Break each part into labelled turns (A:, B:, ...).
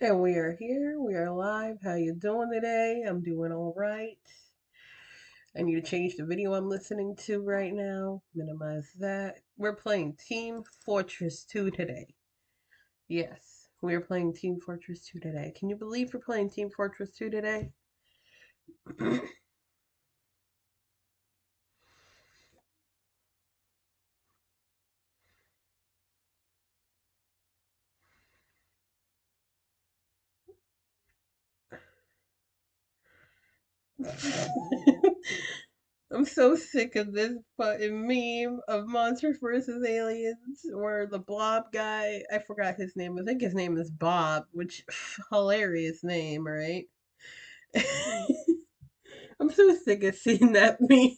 A: And we are here. We are live. How you doing today? I'm doing all right. I need to change the video I'm listening to right now. Minimize that. We're playing Team Fortress 2 today. Yes, we are playing Team Fortress 2 today. Can you believe we're playing Team Fortress 2 today? I'm so sick of this fucking meme of Monsters versus Aliens where the blob guy, I forgot his name. I think his name is Bob, which hilarious name, right? I'm so sick of seeing that meme.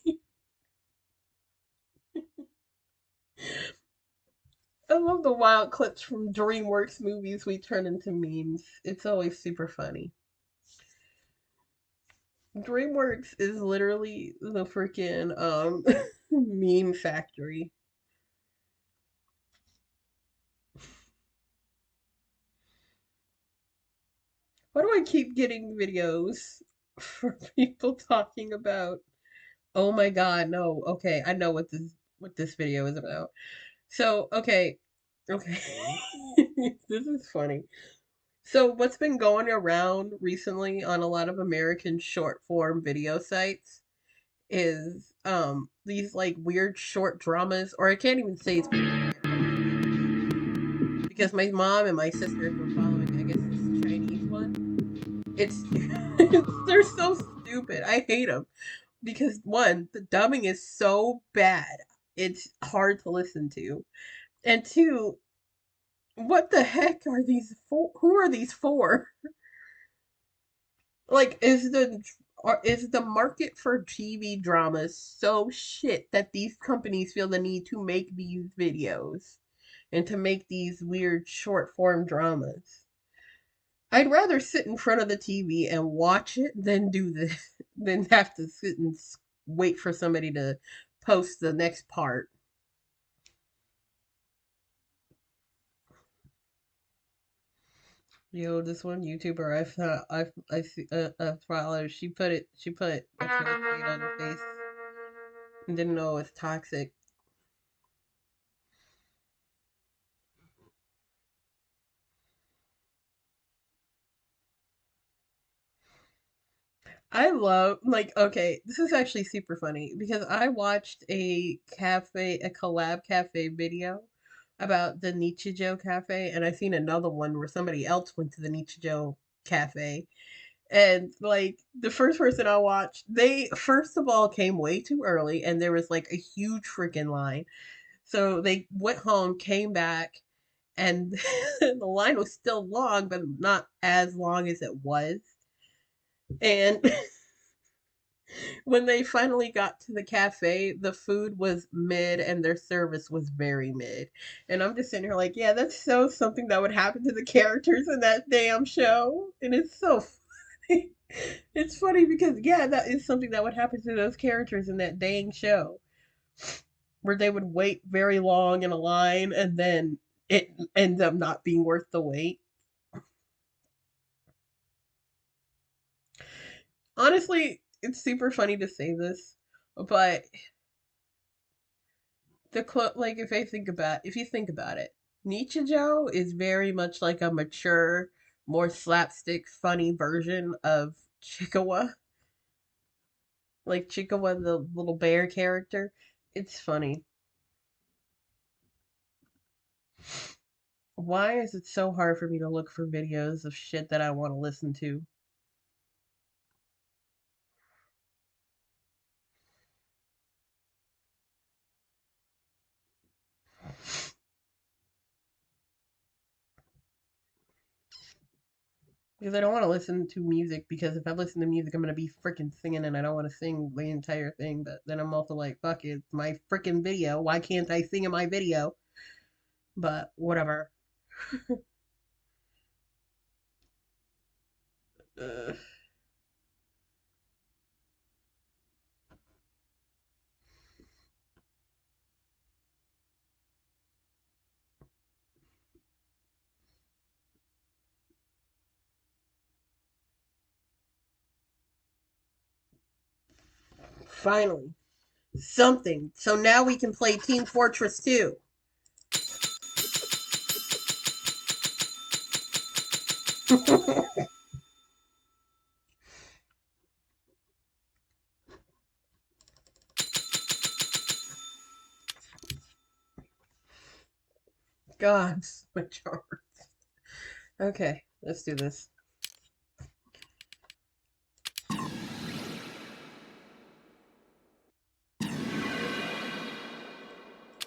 A: I love the wild clips from DreamWorks movies we turn into memes. It's always super funny. DreamWorks is literally the freaking meme factory. Why do I keep getting videos for people talking about? Oh my god, no. Okay, I know what this video is about. So, okay. This is funny. So, what's been going around recently on a lot of American short form video sites is these like weird short dramas, or I can't even say it's weird yet, because my mom and my sisters were following, I guess, this Chinese one. It's they're so stupid. I hate them because one, the dubbing is so bad. It's hard to listen to. And two, what the heck are these for? Who are these for? Like, is the market for TV dramas so shit that these companies feel the need to make these videos and to make these weird short form dramas? I'd rather sit in front of the TV and watch it than do this, than have to sit and wait for somebody to post the next part. Yo, this one YouTuber I follow. She put a clickbait on her face and didn't know it was toxic. I love, like, okay, this is actually super funny because I watched a collab cafe video about the Nichijou cafe, and I seen another one where somebody else went to the Nichijou cafe. And like the first person I watched, they first of all came way too early and there was like a huge freaking line. So they went home, came back, and the line was still long, but not as long as it was. And when they finally got to the cafe, the food was mid and their service was very mid. And I'm just sitting here like, yeah, that's so something that would happen to the characters in that damn show. And it's so funny. It's funny because, yeah, that is something that would happen to those characters in that dang show, where they would wait very long in a line and then it ends up not being worth the wait. Honestly, it's super funny to say this, but like if you think about it, Nichijou is very much like a mature, more slapstick, funny version of Chikawa, like Chikawa, the little bear character. It's funny. Why is it so hard for me to look for videos of shit that I want to listen to? Because I don't want to listen to music, because if I listen to music, I'm going to be freaking singing and I don't want to sing the entire thing. But then I'm also like, fuck it, it's my freaking video. Why can't I sing in my video? But whatever. Ugh. Finally. Something. So now we can play Team Fortress 2. God, my charm. Okay, let's do this.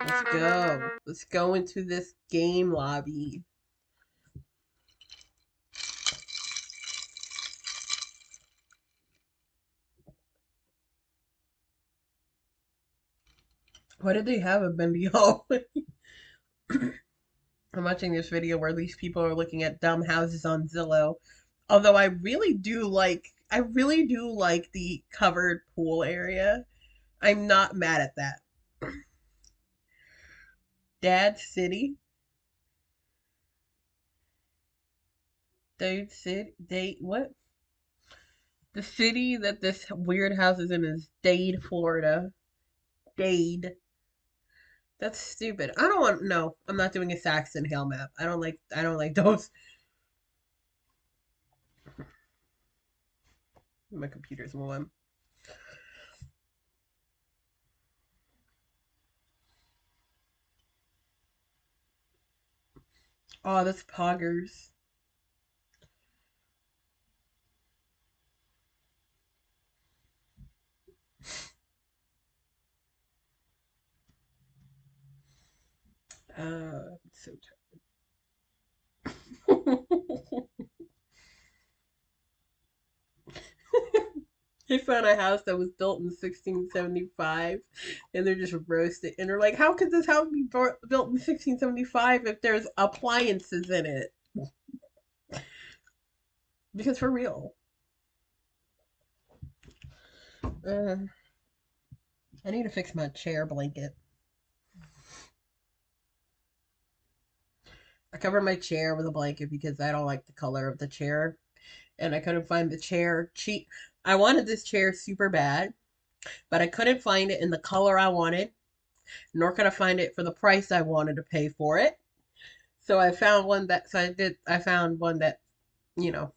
A: Let's go. Let's go into this game lobby. What did they have a Bendy Hall? I'm watching this video where these people are looking at dumb houses on Zillow. Although I really do like the covered pool area. I'm not mad at that. Dad City? Dade City? Dade, what? The city that this weird house is in is Dade, Florida. Dade. That's stupid. I don't want, no, I'm not doing a Saxon Hill map. I don't like those. My computer's one. Oh, that's poggers. So they found a house that was built in 1675 and they're just roasting. And they're like, how could this house be built in 1675 if there's appliances in it? Because for real. Uh, I need to fix my chair blanket. I covered my chair with a blanket because I don't like the color of the chair. And I couldn't find the chair cheap. I wanted this chair super bad, but I couldn't find it in the color I wanted, nor could I find it for the price I wanted to pay for it. So I found one that, so I did, I found one that, you know,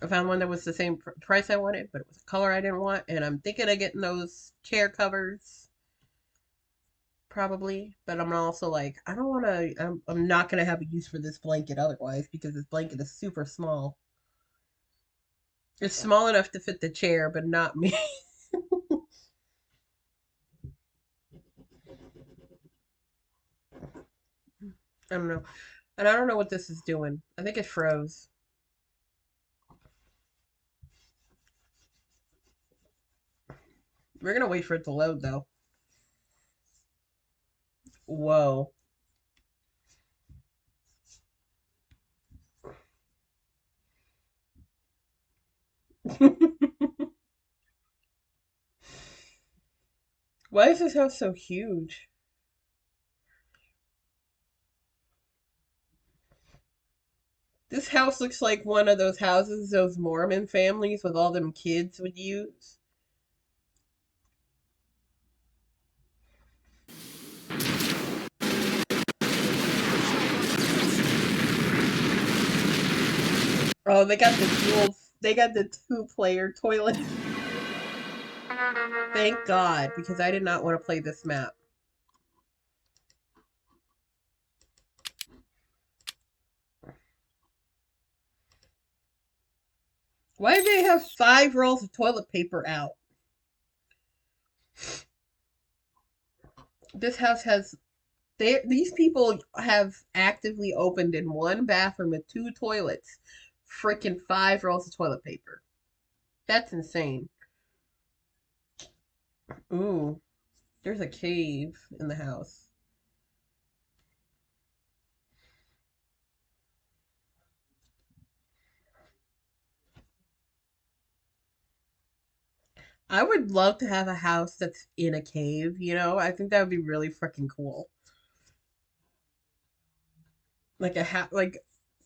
A: I found one that was the same price I wanted, but it was a color I didn't want. And I'm thinking of getting those chair covers probably, but I'm also like, I don't want to, I'm not going to have a use for this blanket otherwise because this blanket is super small. It's small enough to fit the chair, but not me. I don't know. And I don't know what this is doing. I think it froze. We're gonna wait for it to load though. Whoa. Why is this house so huge? This house looks like one of those houses those Mormon families with all them kids would use. Oh, they got the two-player toilet. Thank God, because I did not want to play this map. Why do they have 5 rolls of toilet paper out? This house has these people have actively opened in one bathroom with 2 toilets, freaking 5 rolls of toilet paper. That's insane. Ooh, there's a cave in the house. I would love to have a house that's in a cave, you know? I think that would be really freaking cool. Like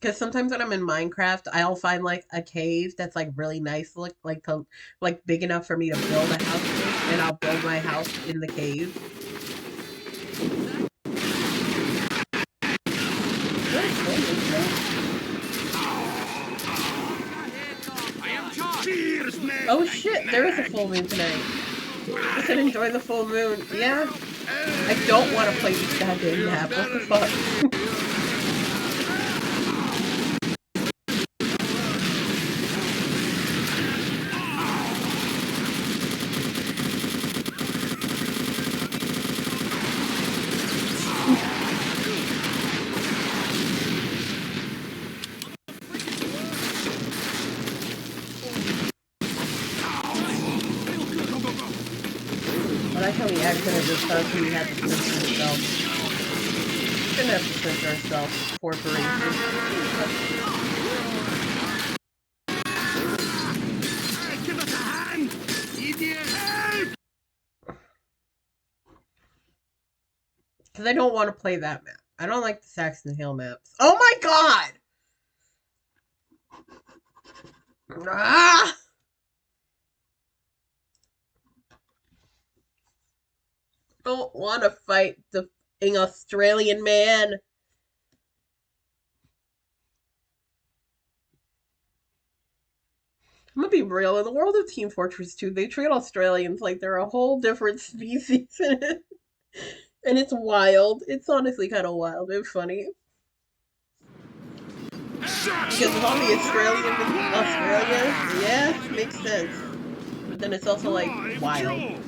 A: Because sometimes when I'm in Minecraft, I'll find like a cave that's like really nice, like big enough for me to build a house in, and I'll build my house in the cave. Oh shit, there is a full moon tonight. I said enjoy the full moon. Yeah. I don't want to play this goddamn map. What the fuck? But I thought we accidentally thought we had to censor ourselves. Shouldn't have to censor ourselves. Corporation.
B: Give us a hand! Idiot!
A: Because I don't want to play that map. I don't like the Saxon Hill maps. Oh my god! Ah! Don't want to fight the Australian man. I'm gonna be real. In the world of Team Fortress 2, they treat Australians like they're a whole different species. And it's wild. It's honestly kind of wild and funny. Because of all the Australians in Australia, yeah, makes sense. But then it's also like wild.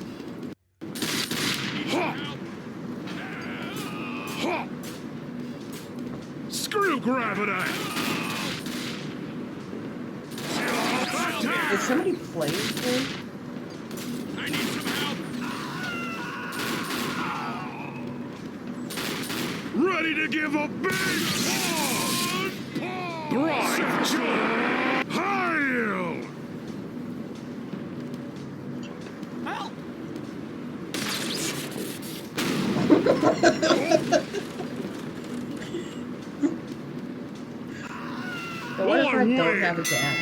B: Screw gravity!
A: Is somebody playing this?
B: I need some help! Ready to give a big pause! Right! Hail! Help!
A: But what if I don't have a dad?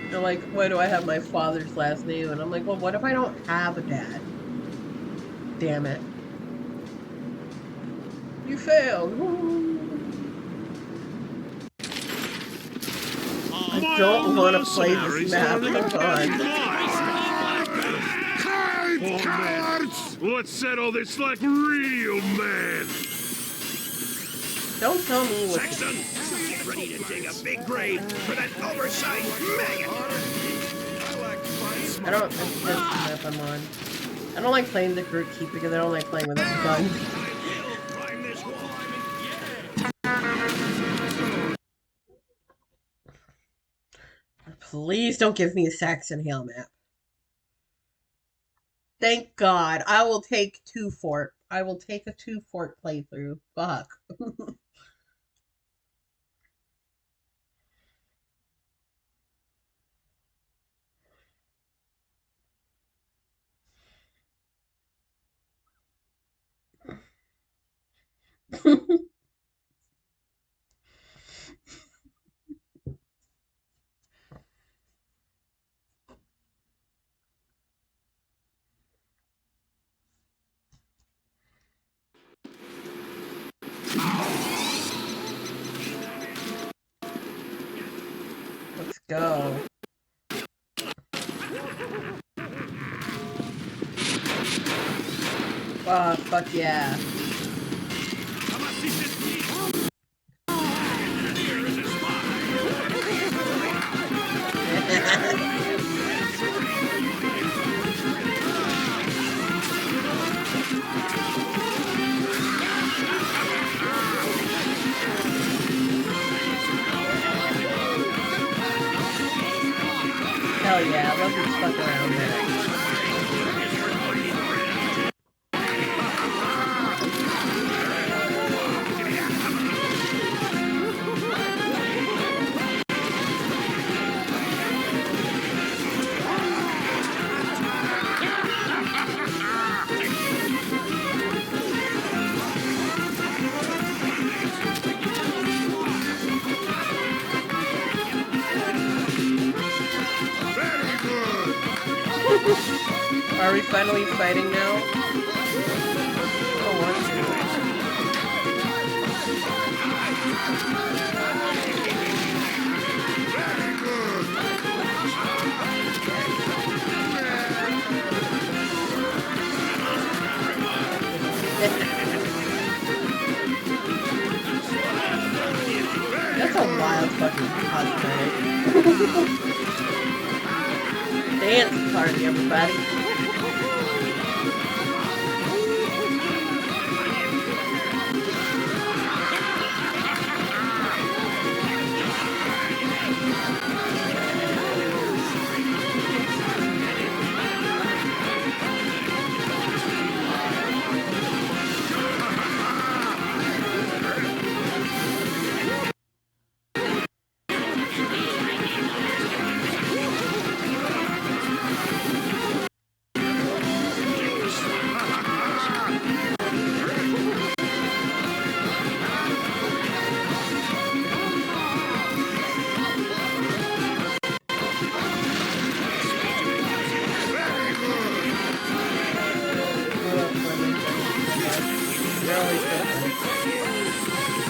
A: They're like, why do I have my father's last name? And I'm like, well, what if I don't have a dad? Damn it. You failed. I don't want to play this map. Come on.
B: Cowards! Let's settle this like real men!
A: Don't tell me what
C: Saxon, get ready to dig a big grave for that oversized maggot.
A: I don't. That's the map I'm on. I don't like playing the group keep because I don't like playing with a gun.
C: Climb this wall.
A: Please don't give me a Saxon Hill map. Thank God. I will take 2 fort. I will take a 2 fort playthrough. Fuck. Let's go. Oh, fuck yeah. Hell yeah, I love this fuck around there. Are we finally fighting now? I don't want to. That's a wild fucking cosplay. Dance party, everybody.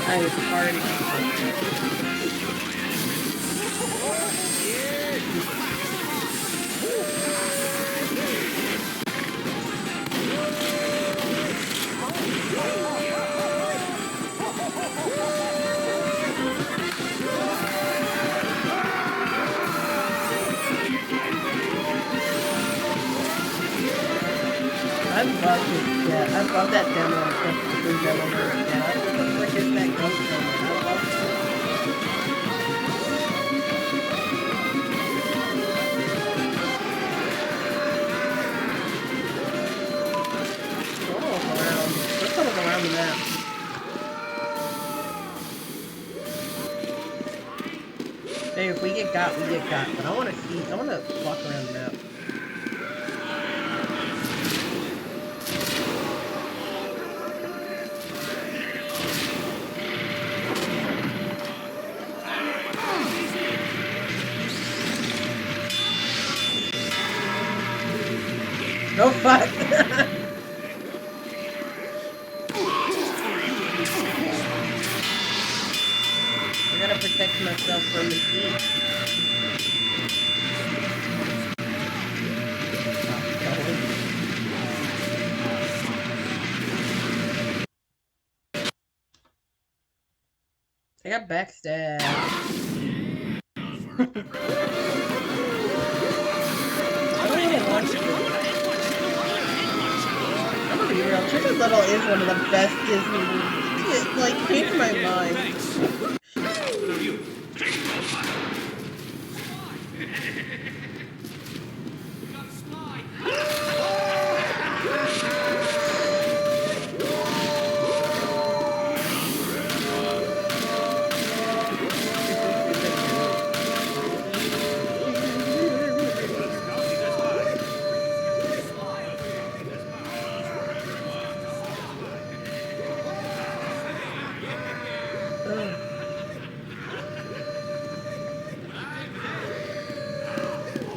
A: I was partying. I love this. Yeah, I love that demo. The demo. Yeah, what the frick is that ghost demo? I love it. Let's look around. Let's look around the map. Hey, if we get got, we get got. But I want to see. I want to walk around the map. Oh fuck! I gotta protect myself from the heat. I got backstabbed. I don't even want to. I'm gonna be real. Chicken Little is one of the best Disney movies. It like changed my mind.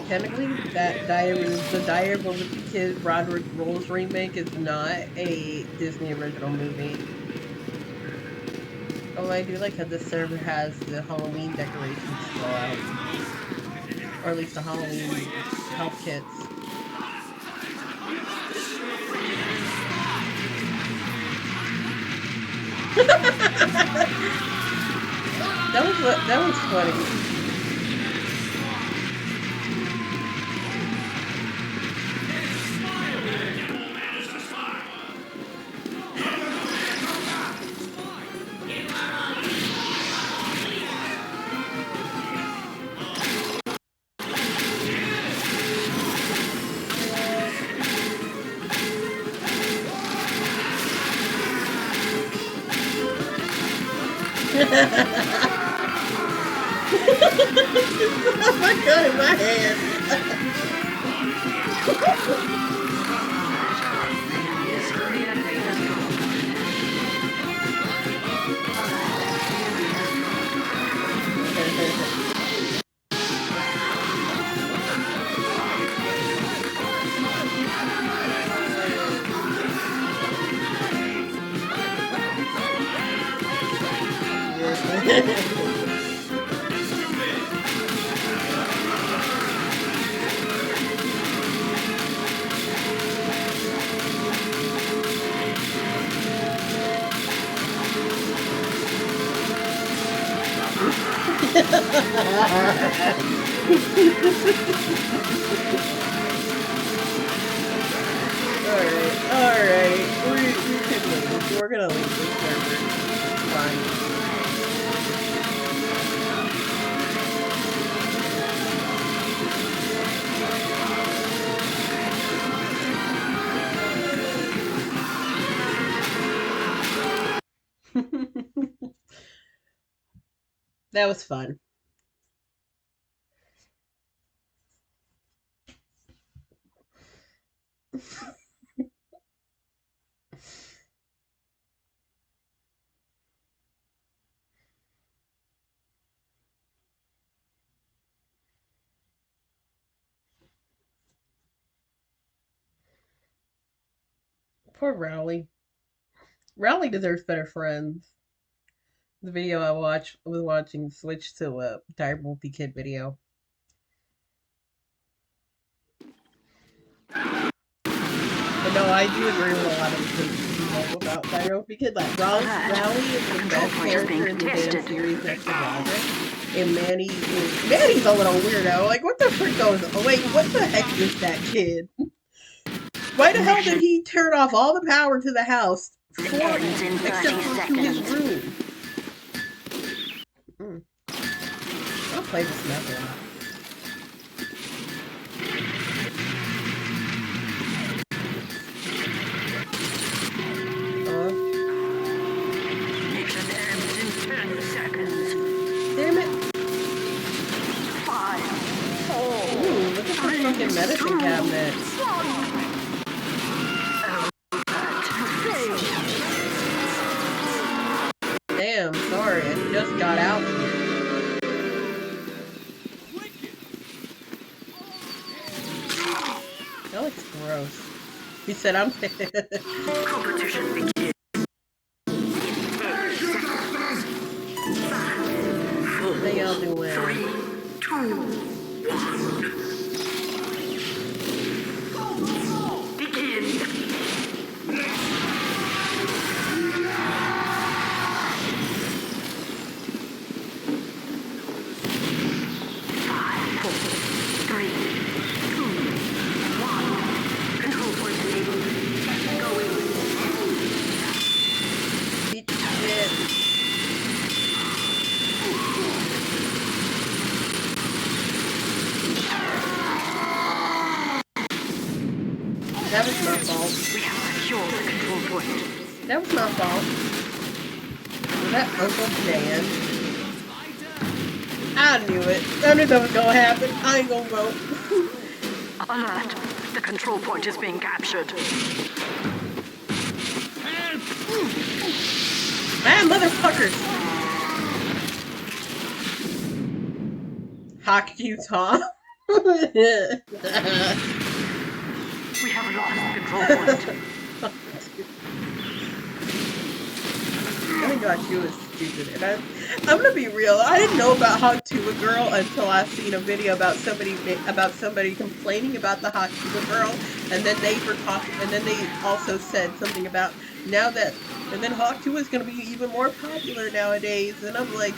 A: Technically, that the Diary of a Wimpy Kid Roderick Rolls remake is not a Disney original movie. Oh, I do like how this server has the Halloween decorations still out. Or at least the Halloween health kits. That was funny. Oh my god, in my hand. Alright. We can leave. We're gonna leave this server. Fine. That was fun. Poor Rowley. Rowley deserves better friends. The video I was watching switched to a Dire Multi Kid video. But no, I do agree with a lot of the things you know about Dire Multi Kid. Like Rowley is the best character in the damn series next to Roger. And Manny's a little weirdo. Like, what the frick goes on? Wait, what the heck is that kid? Why the hell did he turn off all the power to the house except for to his room? I'll play this method.
C: Mission ends in 10 seconds.
A: Damn it.
C: 5, 4,
A: Ooh, look at this fucking medicine cabinet. Damn, sorry, I just got out here. That looks gross. He said I'm
C: competition begins.
A: How y'all doing?
C: 3, 2, 1. Begin.
A: That was my fault.
C: We have secured the control point.
A: That was my fault. Was that Uncle Dan? I knew it. I knew that was gonna happen. I ain't gonna vote.
C: Alert! The control point is being captured.
A: Man, motherfuckers! Hawk Utah.
C: We have lost the control point.
A: I think Hawk 2 is stupid. And I'm gonna be real. I didn't know about Hawk 2 a girl until I seen a video about somebody complaining about the Hawk 2 girl, and then they were talking, and then they also said something about now that, and then Hawk 2 is gonna be even more popular nowadays, and I'm like,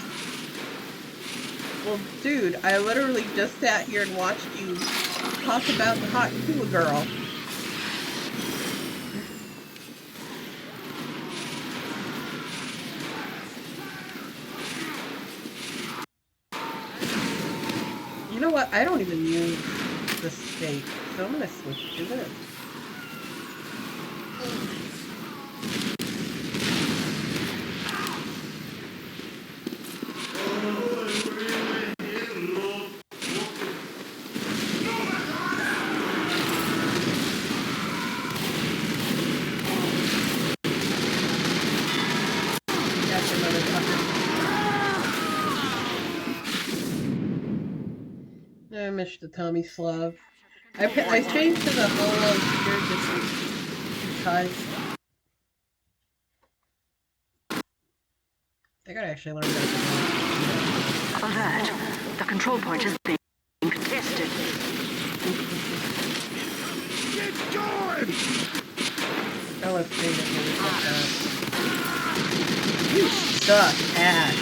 A: well, dude, I literally just sat here and watched you talk about the Hawk 2 girl. You know what? I don't even use the steak, so I'm gonna switch to this. That's another fucker. I missed the tummy slug. I changed to the holo here just because I gotta actually learn that.
D: Alert. The control point is being contested.
C: Get going!
A: I love creative moves like that. You suck ass.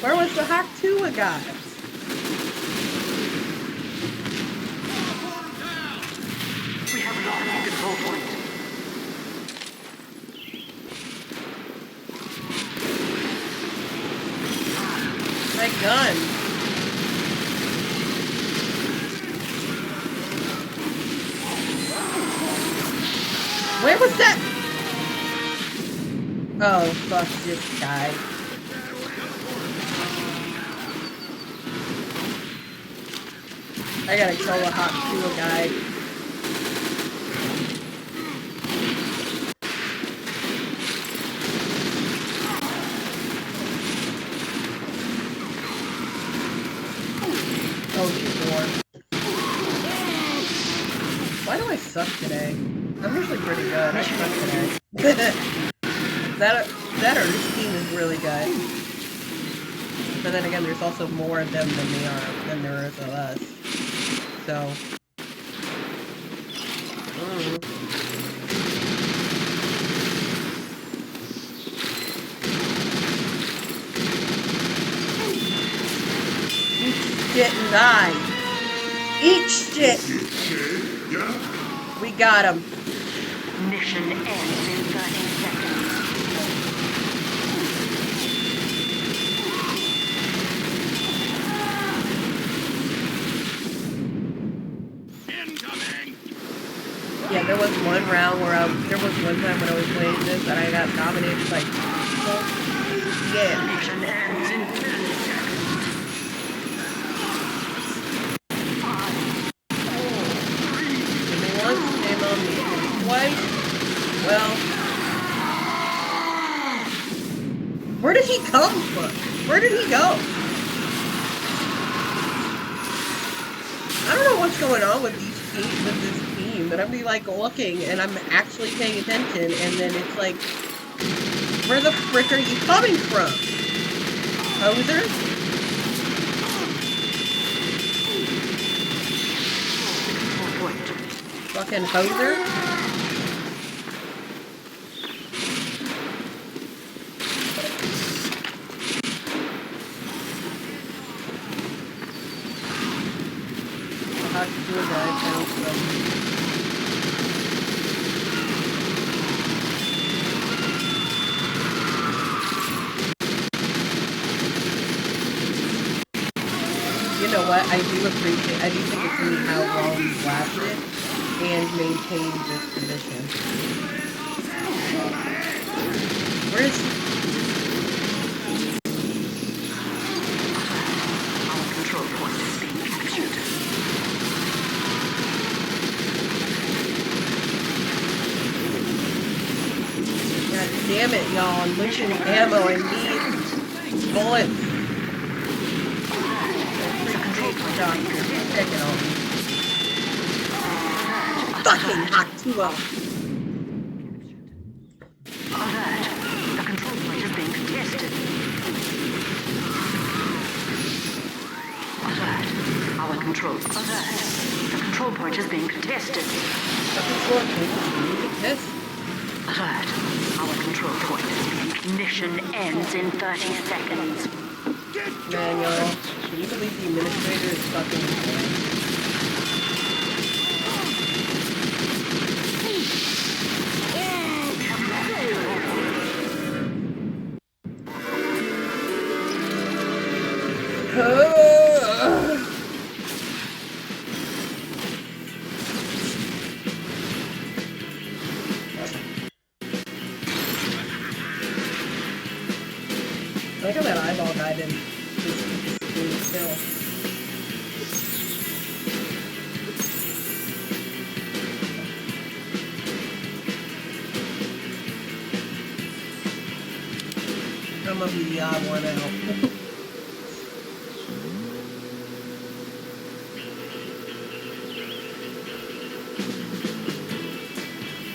A: Where was the Haktua guy?
D: We have lost the control point.
A: My gun. Where was that? Oh, fuck this guy. I gotta kill the Haktua guy. Oh, he's warm. Why do I suck today? I'm usually pretty good. I suck today. that or this team is really good. But then again, there's also more of them than there is of us. So. Eat shit and die. Eat shit! We got him.
D: Mission ends in 30 seconds.
C: Incoming!
A: Yeah, there was one round where there was one time when I was playing this and I got dominated like, yeah.
D: Mission ends in 30 seconds.
A: Hit me once, shame on me. Hit me twice. Well, where did he come from? Where did he go? I don't know what's going on with this team, but I'm like looking and I'm actually paying attention, and then it's like, where the frick are you coming from? Hoser? Fucking hoser? I'll have to do a dive down from. You know what? I do appreciate, I do think it's neat how long we've lasted and maintained this position. Where's...
D: Our control point is being captured.
A: God damn it, y'all. I'm losing ammo. I need bullets. Checking on me. Fucking Haktua.
D: Alert. The control point is being contested. Alert. Our control. Alert. The control point is being contested. Alert. Our control point is being... Mission ends in 30 seconds.
A: Man, y'all. Can you believe the administrator is fucking insane? Look at that eyeball guy didn't just kill. I'm gonna be the odd one out.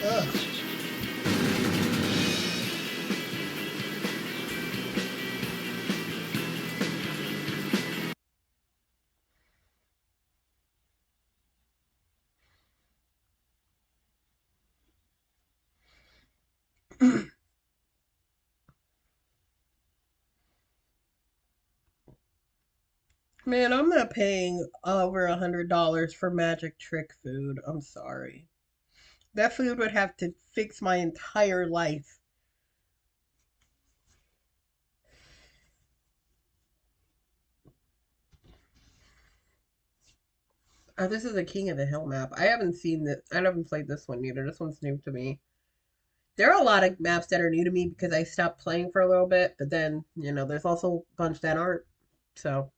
A: Ugh. Man, I'm not paying over $100 for magic trick food. I'm sorry. That food would have to fix my entire life. Oh, this is a King of the Hill map. I haven't seen this. I haven't played this one either. This one's new to me. There are a lot of maps that are new to me because I stopped playing for a little bit, but then, there's also a bunch that aren't. So,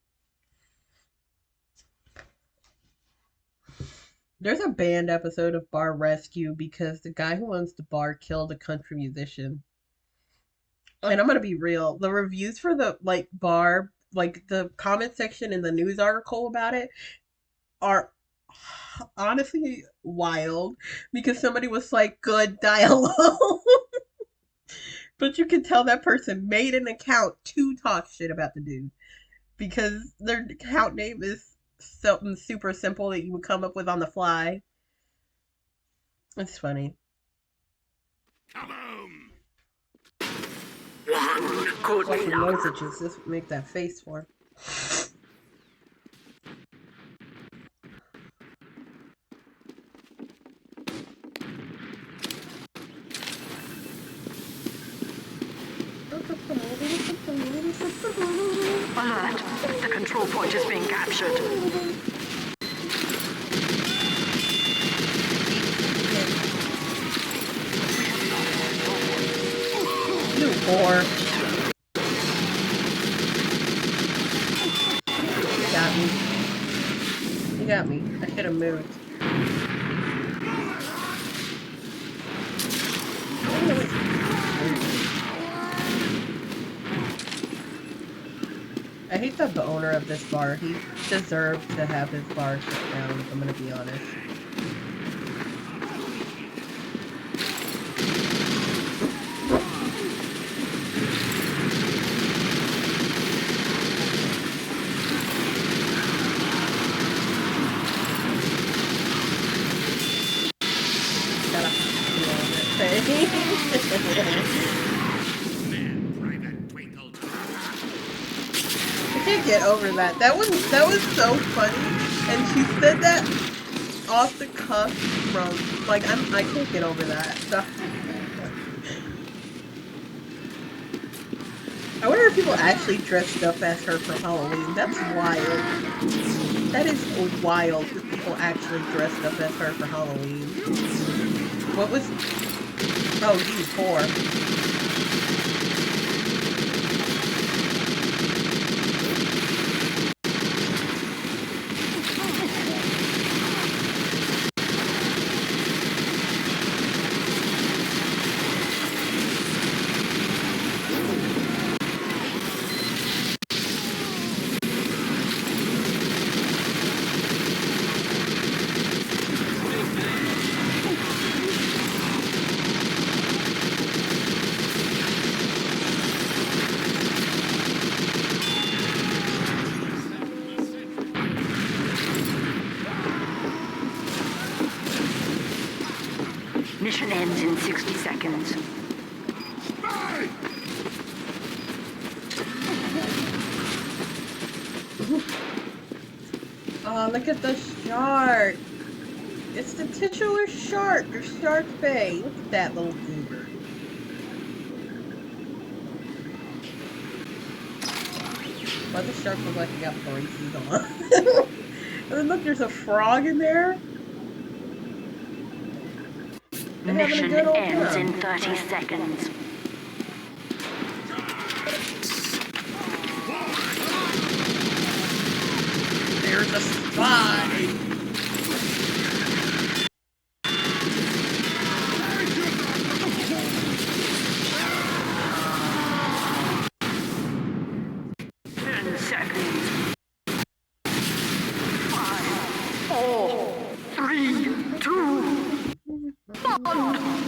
A: there's a banned episode of Bar Rescue because the guy who owns the bar killed a country musician. And I'm gonna be real. The reviews for the bar, the comment section in the news article about it are honestly wild because somebody was like, good dialogue. But you can tell that person made an account to talk shit about the dude because their account name is something super simple that you would come up with on the fly. It's funny.
C: Kaboom!
D: One good
A: Fucking
D: luck.
A: nose itches. Just make that face for.
D: Alert. The control point is being captured.
A: You whore. You got me. You got me. I should have moved. I hate the owner of this bar. He deserved to have his bar shut down, I'm gonna be honest. Gotta deal with it. I can't get over that. That was so funny, and she said that off the cuff from I can't get over that. So, I wonder if people actually dressed up as her for Halloween. That's wild. That is wild if people actually dressed up as her for Halloween. What was? Oh, you whore.
D: Mission ends in 60 seconds.
A: Oh, look at the shark. It's the titular shark, or Shark Bay. Look at that little goober. Why the shark look like he got braces on? And then look, there's a frog in there. They're having a
D: Mission
A: good old
D: ends
A: time.
D: in 30 seconds.
A: There's a spy.
D: Seconds. 5, 4, 3, 2, 1.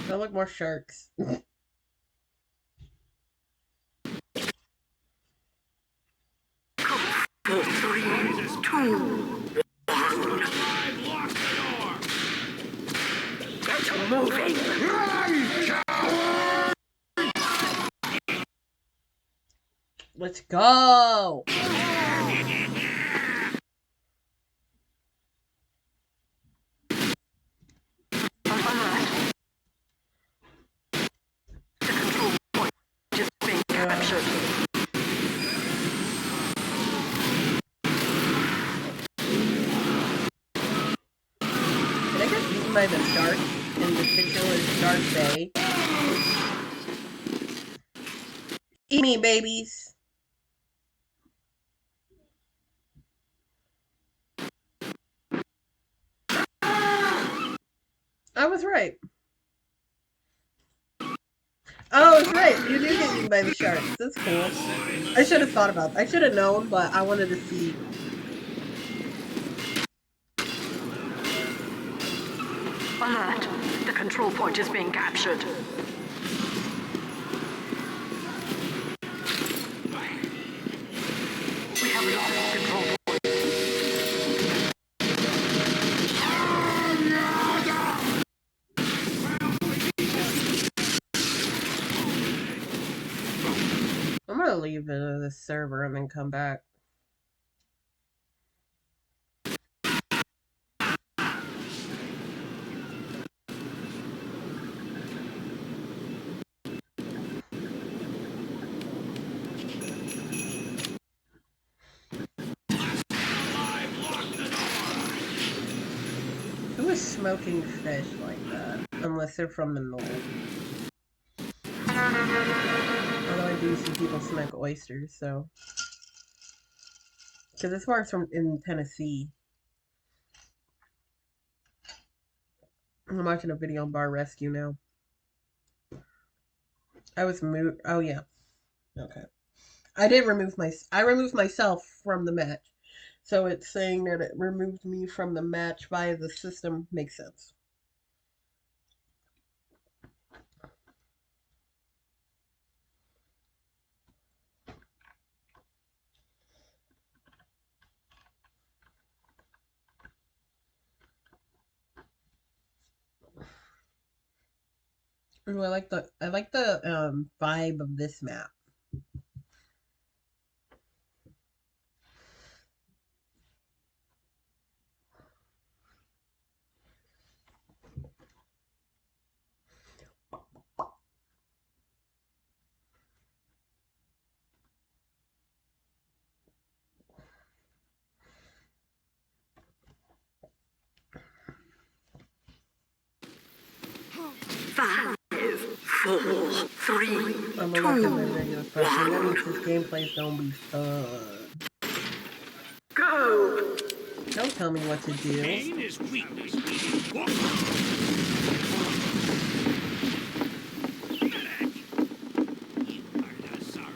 A: Oh, look, more sharks.
D: Four, three, two, get moving.
A: Let's go.
D: Alert. The control point is being captured.
A: Did I get eaten by the shark in the picture with Shark Bay? Eat me, babies. I was right. Oh, that's right. You do get eaten by the sharks. That's cool. I should have thought about that. I should have known, but I wanted to see.
D: Alert. The control point is being captured. We have lost control point.
A: I'm gonna leave the server and then come back. Who is smoking fish like that? Unless they're from the north. Although I do see people smoke oysters, so. Because this one's from in Tennessee. I'm watching a video on Bar Rescue now. I was moved. Oh, yeah. Okay. I did remove I removed myself from the match. So it's saying that it removed me from the match via the system. Makes sense. Ooh, I like the vibe of this map.
D: Five, four, three,
A: I'm gonna look at my
D: two,
A: regular question. That means this gameplay's gonna be fun.
D: go!
A: Don't tell me what to do.
C: Pain is weakness.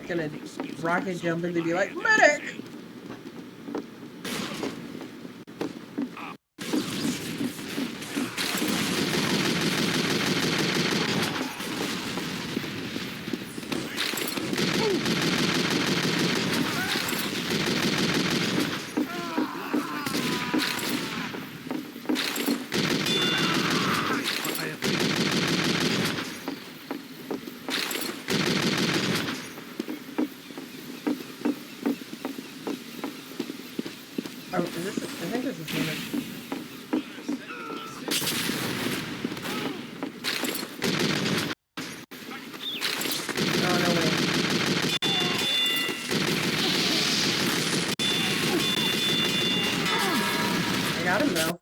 A: Gonna rocket jump and be like, medic! Oh, is this? I think this is one. Oh no way! I got him though.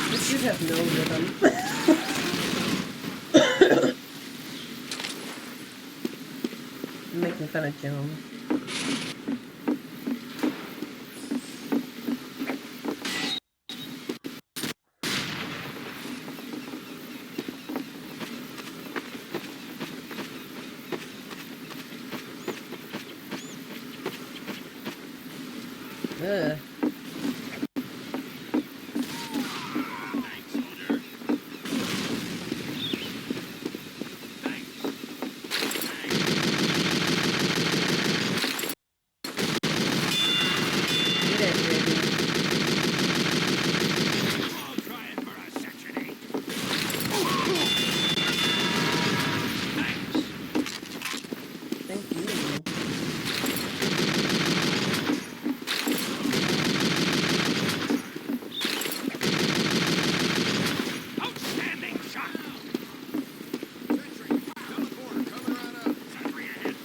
A: This dude has no rhythm. I'm making fun of Jones. Ugh. Eat it, baby.
C: I'll try it for a Section 8.
A: Thank you.
C: Outstanding shot. Sentry, down the corner, coming right up. Sentry ahead.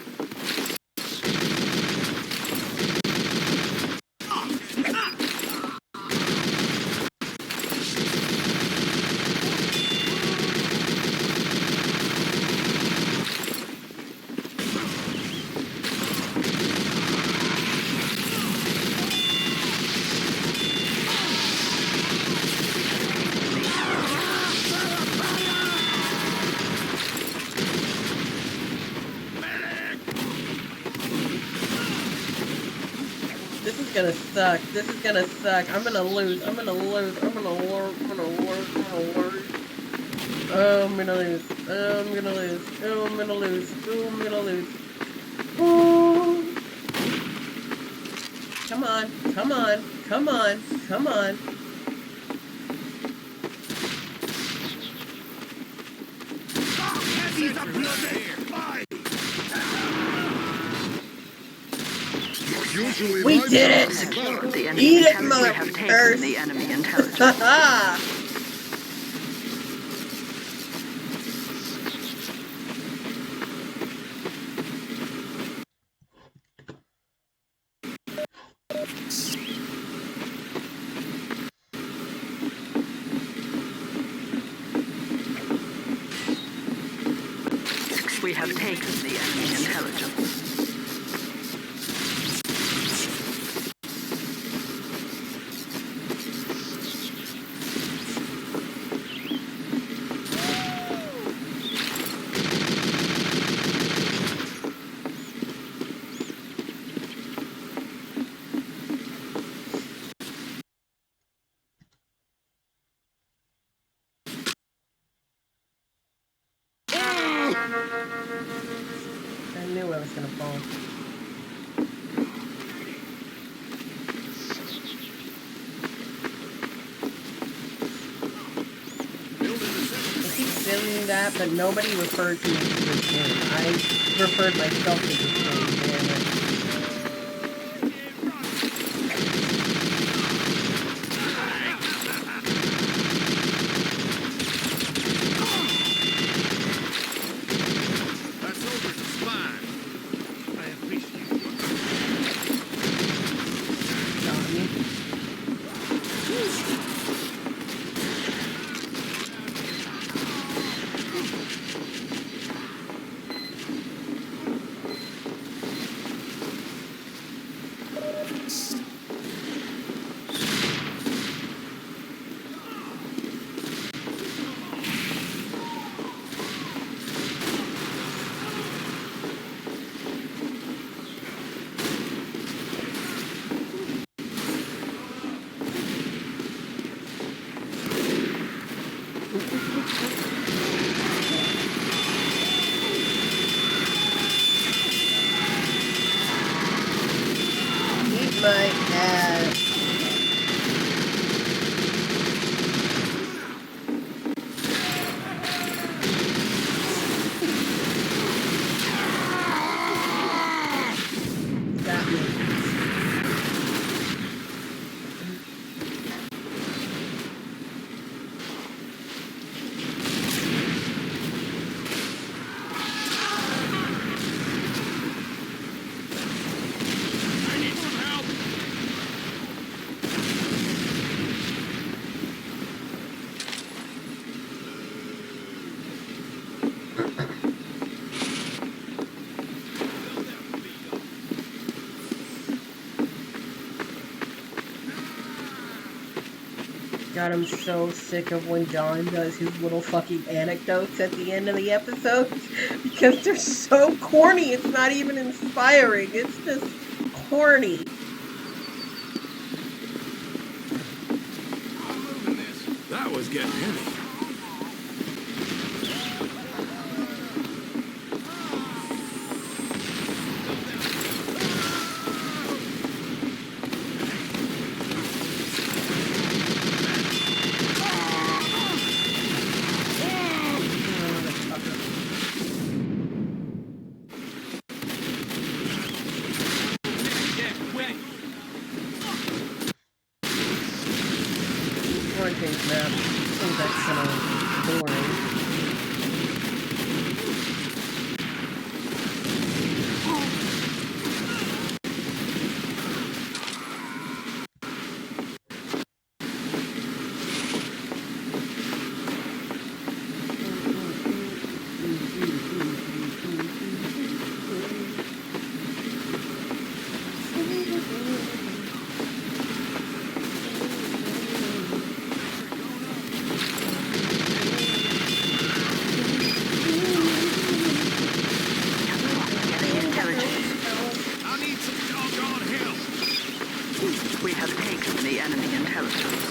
A: This is gonna suck. This is gonna suck. I'm gonna lose. I'm gonna lose. I'm gonna lose. I'm gonna lose. I'm gonna lose. Oh, I'm gonna lose. Oh, I'm gonna lose. Oh, I'm gonna lose. Oh, I'm gonna lose. Oh. Come on. Come on. Come on. Come on.
C: He's up here. Bye.
B: Usually
A: We
B: my
A: did it!
B: job's
D: Secured the enemy
A: Eat it,
D: intelligence. We have taken
A: motherfuckers!
D: the enemy intelligence.
A: Haha!
D: We have taken the enemy intelligence.
A: I knew I was gonna fall. I keep saying that, but nobody referred to me to this game. I referred myself to this game, damn it.
C: That soldier's a spy. I appreciate it.
A: Got me. Eat my ass. Got me.
C: I need some help.
A: God, I'm so sick of when John does his little fucking anecdotes at the end of the episode because they're so corny. It's not even inspiring. It's just corny.
C: is getting heavy.
A: Hurricane's map seems like kind of boring.
D: Enemy intelligence.
C: I need some doggone help.
D: We have taken the enemy intelligence.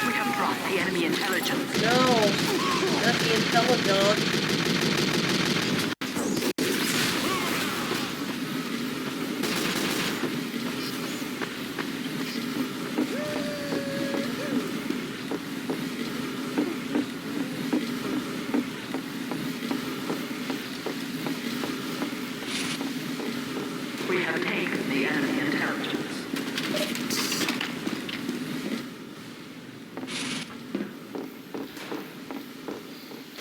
D: We have dropped the enemy intelligence.
A: No, not the intelligence.
D: We have taken the enemy intelligence.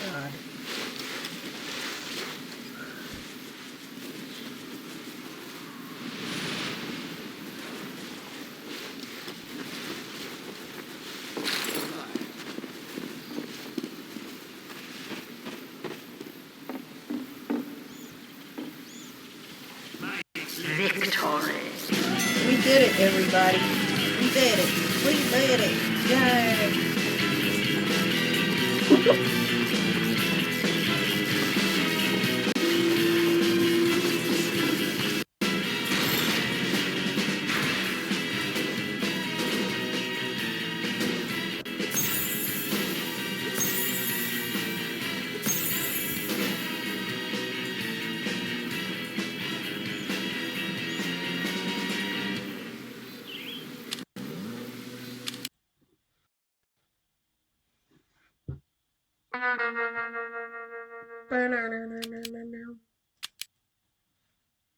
A: God.
D: Victory.
A: We did it, everybody. We did it. We did it. Yay.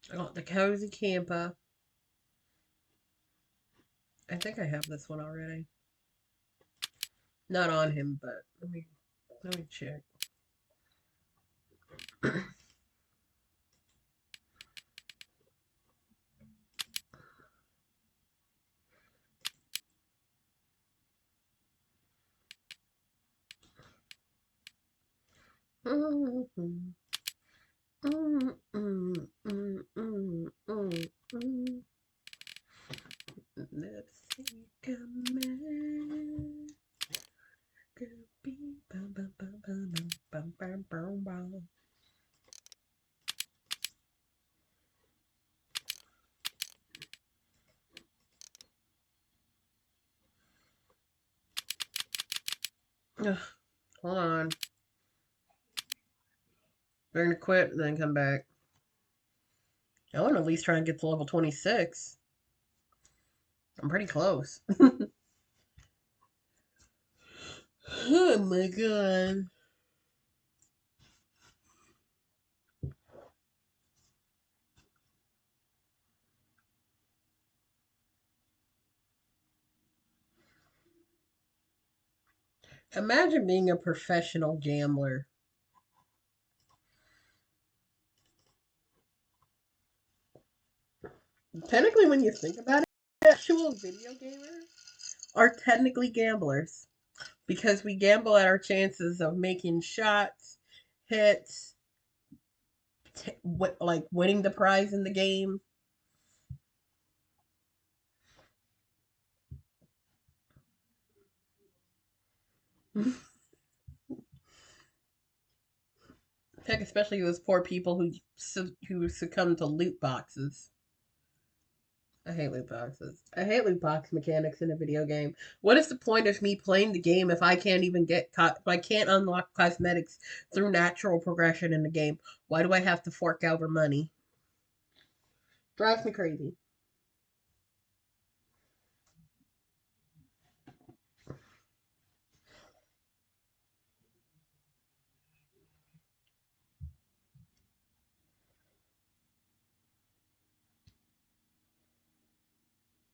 A: I got the cozy camper. I think I have this one already. Not on him, but let me check. Let's see, come on. Ugh, hold on. We're gonna quit and then come back. I want to at least try and get to level 26. I'm pretty close. Oh my god. Imagine being a professional gambler. Technically, when you think about it, actual video gamers are technically gamblers because we gamble at our chances of making shots, hits, like winning the prize in the game. Heck, especially those poor people who succumb to loot boxes. I hate loot boxes. I hate loot box mechanics in a video game. What is the point of me playing the game if I can't even if I can't unlock cosmetics through natural progression in the game? Why do I have to fork out for money? Drives me crazy.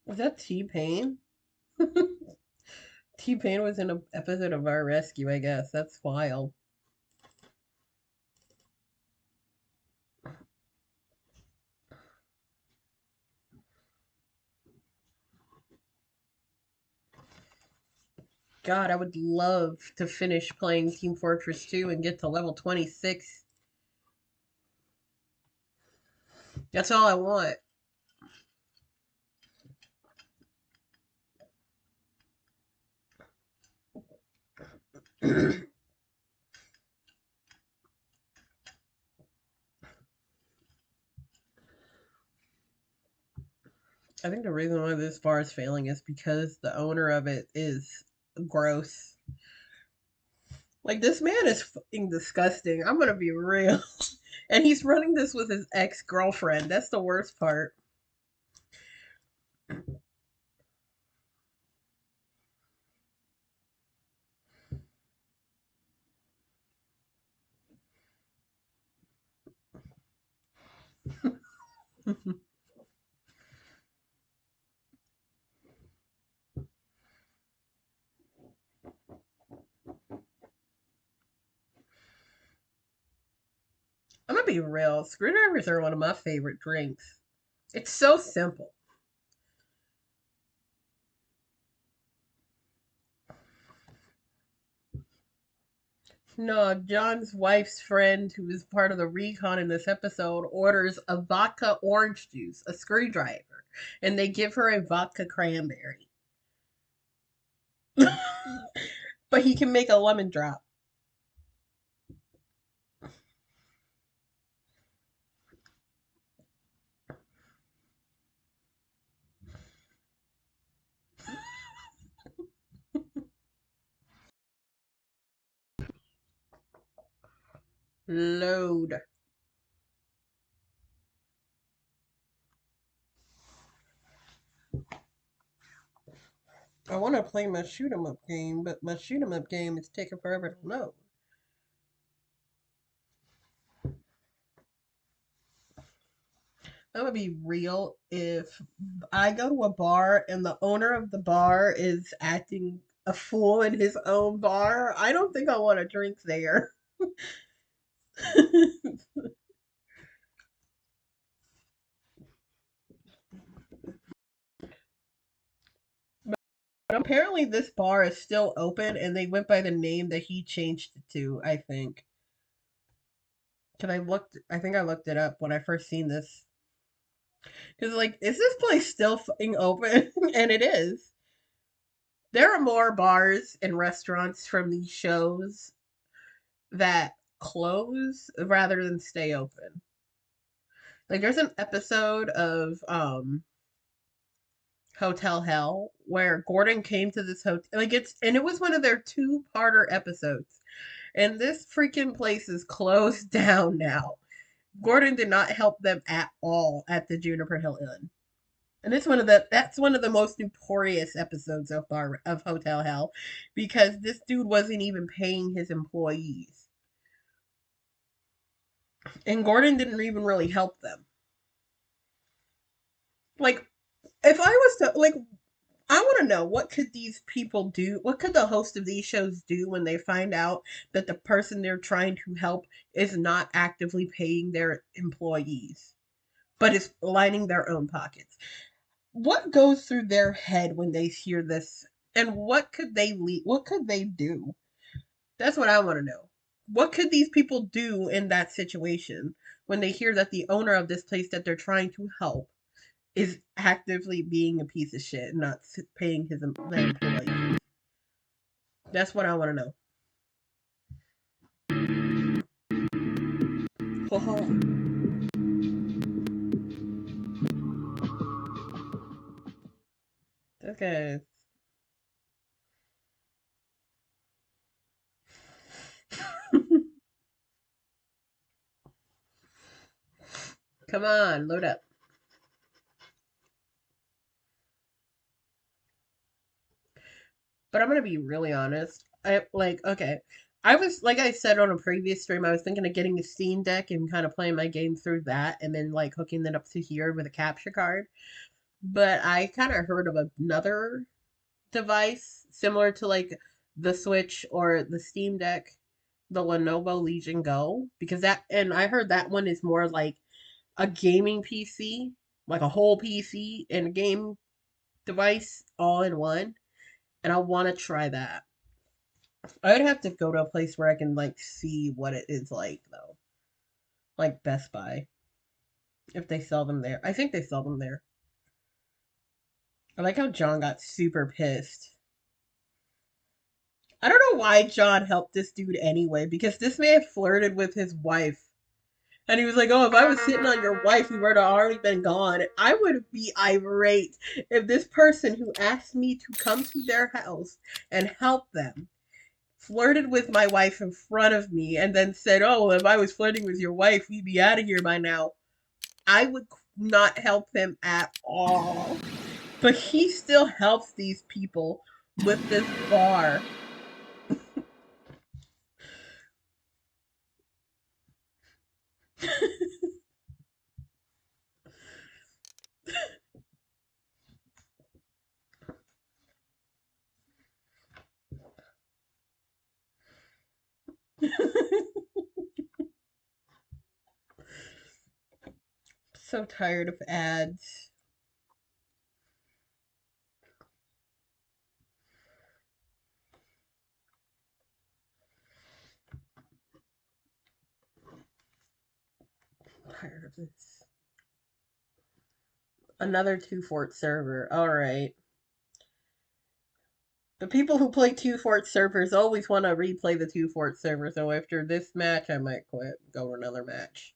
A: Was that T-Pain? T-Pain was in an episode of Our Rescue, I guess. That's wild. God, I would love to finish playing Team Fortress 2 and get to level 26. That's all I want. I think the reason why this bar is failing is because the owner of it is gross. Like, this man is fucking disgusting. I'm gonna be real. And he's running this with his ex girlfriend. That's the worst part. I'm gonna be real. Screwdrivers are one of my favorite drinks. It's so simple. No, John's wife's friend, who is part of the recon in this episode, orders a vodka orange juice, a screwdriver, and they give her a vodka cranberry. But he can make a lemon drop. Load. I want to play my shoot 'em up game, but my shoot 'em up game is taking forever to load. I'm gonna be real. If I go to a bar and the owner of the bar is acting a fool in his own bar, I don't think I want to drink there. But apparently, this bar is still open, and they went by the name that he changed it to. I think. Cause I looked. I think I looked it up when I first seen this. Cause like, is this place still fucking open? And it is. There are more bars and restaurants from these shows that close rather than stay open. Like, there's an episode of Hotel Hell where Gordon came to this hotel. Like, it was one of their two-parter episodes. And this freaking place is closed down now. Gordon did not help them at all at the Juniper Hill Inn. And that's one of the most notorious episodes so far of Hotel Hell, because this dude wasn't even paying his employees. And Gordon didn't even really help them. Like, if I was to like, I want to know, what could these people do? What could the host of these shows do when they find out that the person they're trying to help is not actively paying their employees, but is lining their own pockets? What goes through their head when they hear this, and what could they do? That's what I want to know. What could these people do in that situation when they hear that the owner of this place that they're trying to help is actively being a piece of shit and not paying their employees? That's what I want to know. Okay. Come on, load up. But I'm gonna be really honest. I like okay. I was like I said on a previous stream, I was thinking of getting a Steam Deck and kind of playing my game through that, and then like hooking that up to here with a capture card. But I kind of heard of another device similar to like the Switch or the Steam Deck, the Lenovo Legion Go, because that and I heard that one is more like a gaming PC, like a whole PC and a game device all in one, and I want to try that. I would have to go to a place where I can like see what it is like though, like Best Buy, if they sell them there. I think they sell them there. I like how John got super pissed. I don't know why John helped this dude anyway, because this man flirted with his wife. And he was like, oh, if I was sitting on your wife, we would have already been gone. I would be irate if this person who asked me to come to their house and help them flirted with my wife in front of me and then said, oh, if I was flirting with your wife, we'd be out of here by now. I would not help him at all. But he still helps these people with this bar. So tired of ads. Tired of this. Another Two Fort server. Alright. The people who play Two Fort servers always want to replay the Two Fort server, so after this match, I might quit. Go to another match.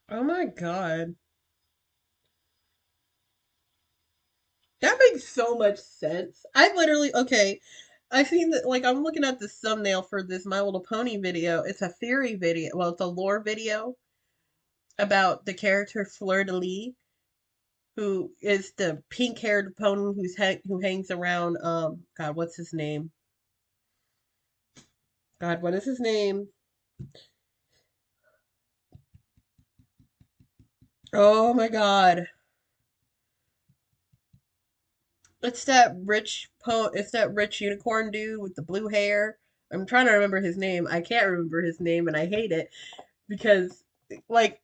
A: Oh my god. That makes so much sense. I literally, okay, I seen that, like, I'm looking at the thumbnail for this My Little Pony video. It's a theory video. Well, it's a lore video about the character Fleur de Lis, who is the pink-haired pony who hangs around, God, what's his name? God, what is his name? Oh my god. It's that rich unicorn dude with the blue hair. I'm trying to remember his name. I can't remember his name and I hate it because like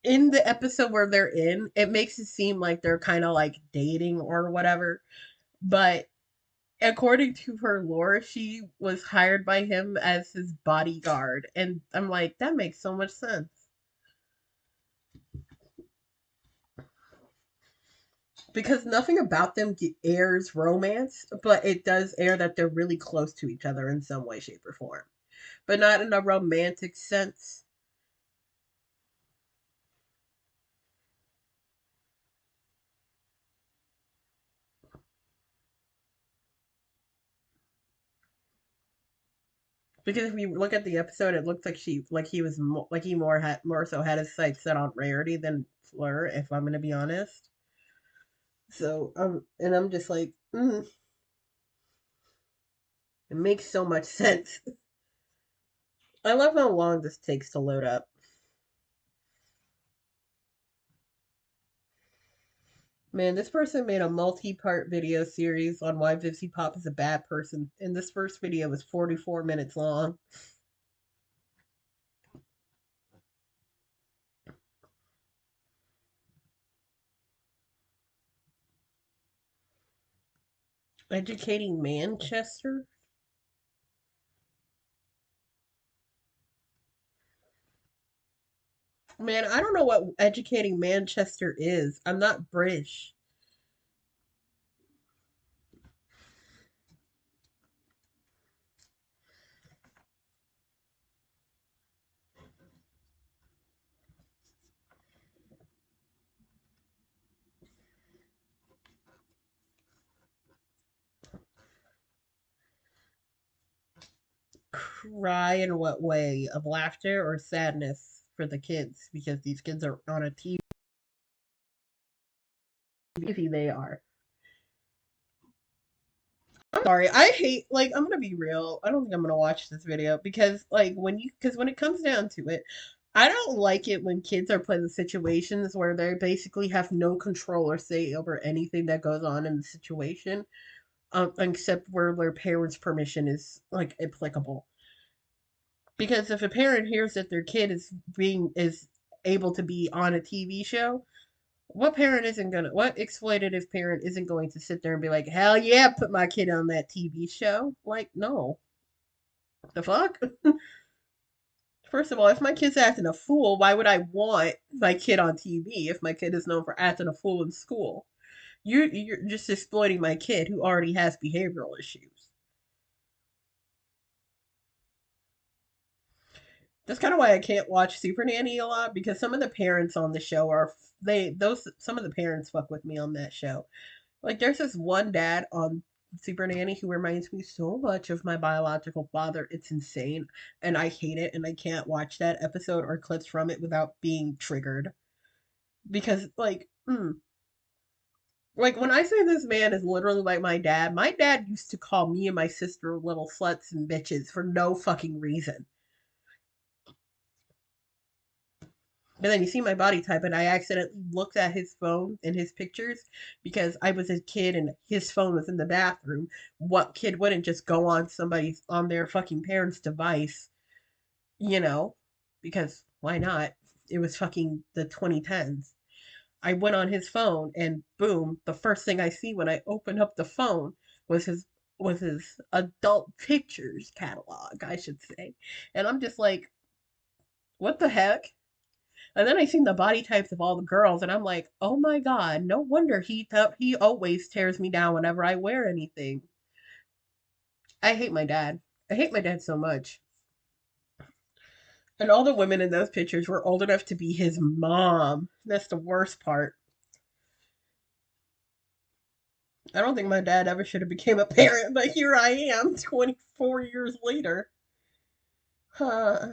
A: in the episode where they're in, it makes it seem like they're kind of like dating or whatever. But according to her lore, she was hired by him as his bodyguard. And I'm like, that makes so much sense. Because nothing about them airs romance, but it does air that they're really close to each other in some way, shape, or form. But not in a romantic sense. Because if you look at the episode, it looks like like he more so had his sights set on Rarity than Fleur. If I'm gonna be honest, so and I'm just like, it makes so much sense. I love how long this takes to load up. Man, this person made a multi-part video series on why Vipsy Pop is a bad person, and this first video was 44 minutes long. Educating Manchester? Man, I don't know what educating Manchester is. I'm not British. Cry in what way? Of laughter or sadness for the kids? Because these kids are on a TV, they are. I'm sorry, I hate, like, I'm gonna be real. I don't think I'm gonna watch this video because, like, because when it comes down to it, I don't like it when kids are put in situations where they basically have no control or say over anything that goes on in the situation, except where their parents' permission is, like, applicable. Because if a parent hears that their kid is able to be on a TV show, what exploitative parent isn't going to sit there and be like, hell yeah, put my kid on that TV show? Like, no. The fuck? First of all, if my kid's acting a fool, why would I want my kid on TV if my kid is known for acting a fool in school? You're just exploiting my kid who already has behavioral issues. That's kind of why I can't watch Super Nanny a lot because some of the parents on the show are they those some of the parents fuck with me on that show. Like there's this one dad on Super Nanny who reminds me so much of my biological father. It's insane and I hate it and I can't watch that episode or clips from it without being triggered because like when I say this man is literally like my dad used to call me and my sister little sluts and bitches for no fucking reason. But then you see my body type, and I accidentally looked at his phone and his pictures because I was a kid and his phone was in the bathroom. What kid wouldn't just go on their fucking parents' device, you know? Because why not? It was fucking the 2010s. I went on his phone and boom, the first thing I see when I open up the phone was his adult pictures catalog, I should say. And I'm just like, what the heck? And then I seen the body types of all the girls, and I'm like, oh my god, no wonder he always tears me down whenever I wear anything. I hate my dad. I hate my dad so much. And all the women in those pictures were old enough to be his mom. That's the worst part. I don't think my dad ever should have became a parent, but here I am, 24 years later. Huh.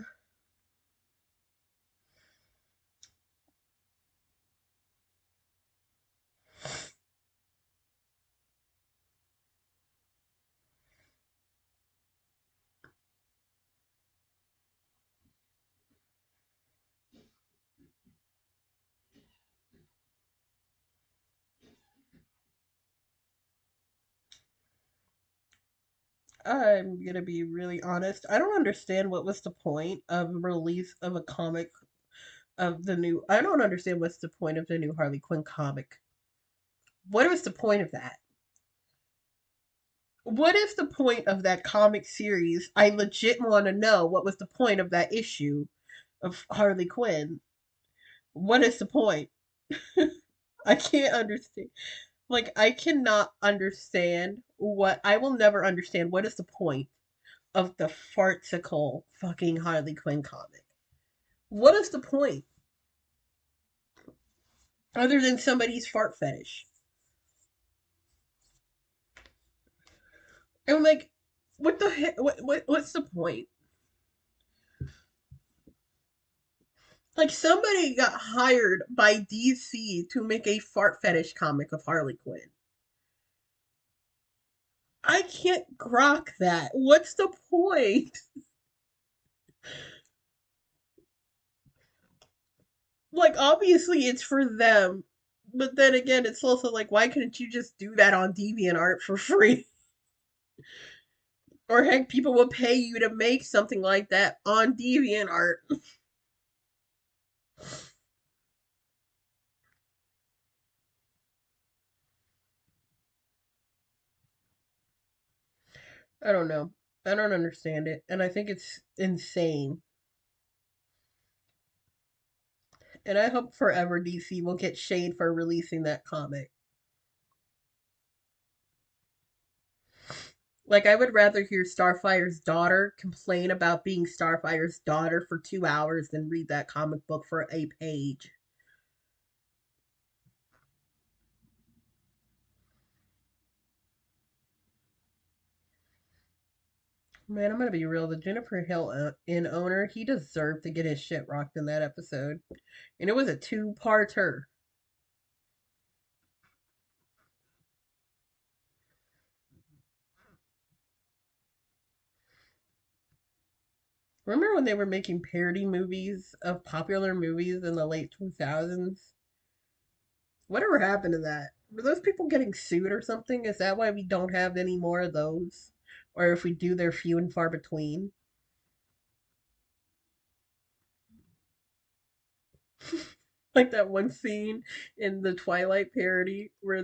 A: I'm gonna be really honest. I don't understand what was the point of release of a comic of the new. I don't understand what's the point of the new Harley Quinn comic. What was the point of that? What is the point of that comic series? I legit want to know what was the point of that issue of Harley Quinn. What is the point? I can't understand. Like, I cannot understand what. I will never understand what is the point of the farcical fucking Harley Quinn comic. What is the point? Other than somebody's fart fetish. And I'm like, what the heck? What's the point? Like somebody got hired by DC to make a fart fetish comic of Harley Quinn. I can't grok that. What's the point? Like obviously it's for them, but then again it's also like why couldn't you just do that on DeviantArt for free? Or heck, people will pay you to make something like that on DeviantArt. I don't know. I don't understand it, and I think it's insane. And I hope forever DC will get shade for releasing that comic. Like, I would rather hear Starfire's daughter complain about being Starfire's daughter for 2 hours than read that comic book for a page. Man, I'm gonna be real. The Jennifer Hill Inn owner, he deserved to get his shit rocked in that episode. And it was a two-parter. Remember when they were making parody movies of popular movies in the late 2000s? Whatever happened to that? Were those people getting sued or something? Is that why we don't have any more of those? Or if we do, they're few and far between? Like that one scene in the Twilight parody where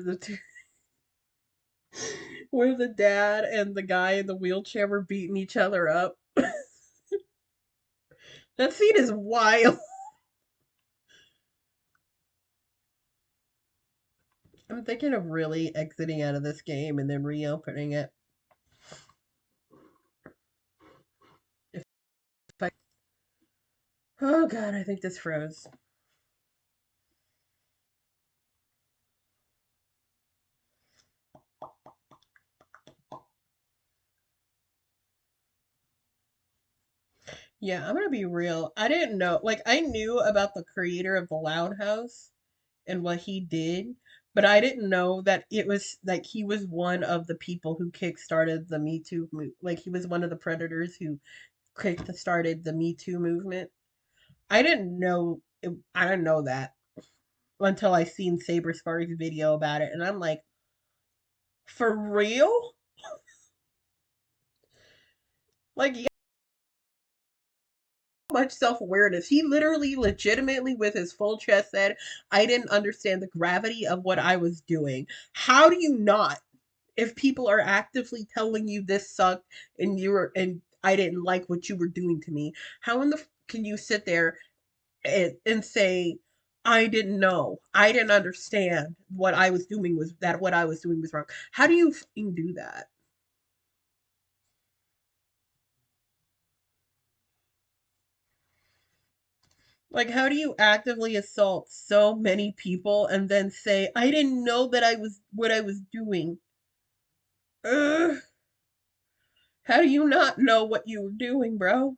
A: where the dad and the guy in the wheelchair were beating each other up. That scene is wild. I'm thinking of really exiting out of this game and then reopening it. If I Oh god, I think this froze. Yeah, I'm gonna be real. I didn't know. Like, I knew about the creator of the Loud House and what he did, but I didn't know that it was like he was one of the people who kickstarted the Me Too movement. Like, he was one of the predators who kickstarted the Me Too movement. I didn't know that until I seen Saber Sparks' video about it, and I'm like, for real? Like, yeah, much self awareness. He literally, legitimately, with his full chest, said, I didn't understand the gravity of what I was doing. How do you not? If people are actively telling you this sucked and I didn't like what you were doing to me, how in the can you sit there and say, I didn't know, I didn't understand what I was doing was wrong? How do you do that? Like, how do you actively assault so many people and then say, I didn't know that I was what I was doing? Ugh. How do you not know what you were doing, bro?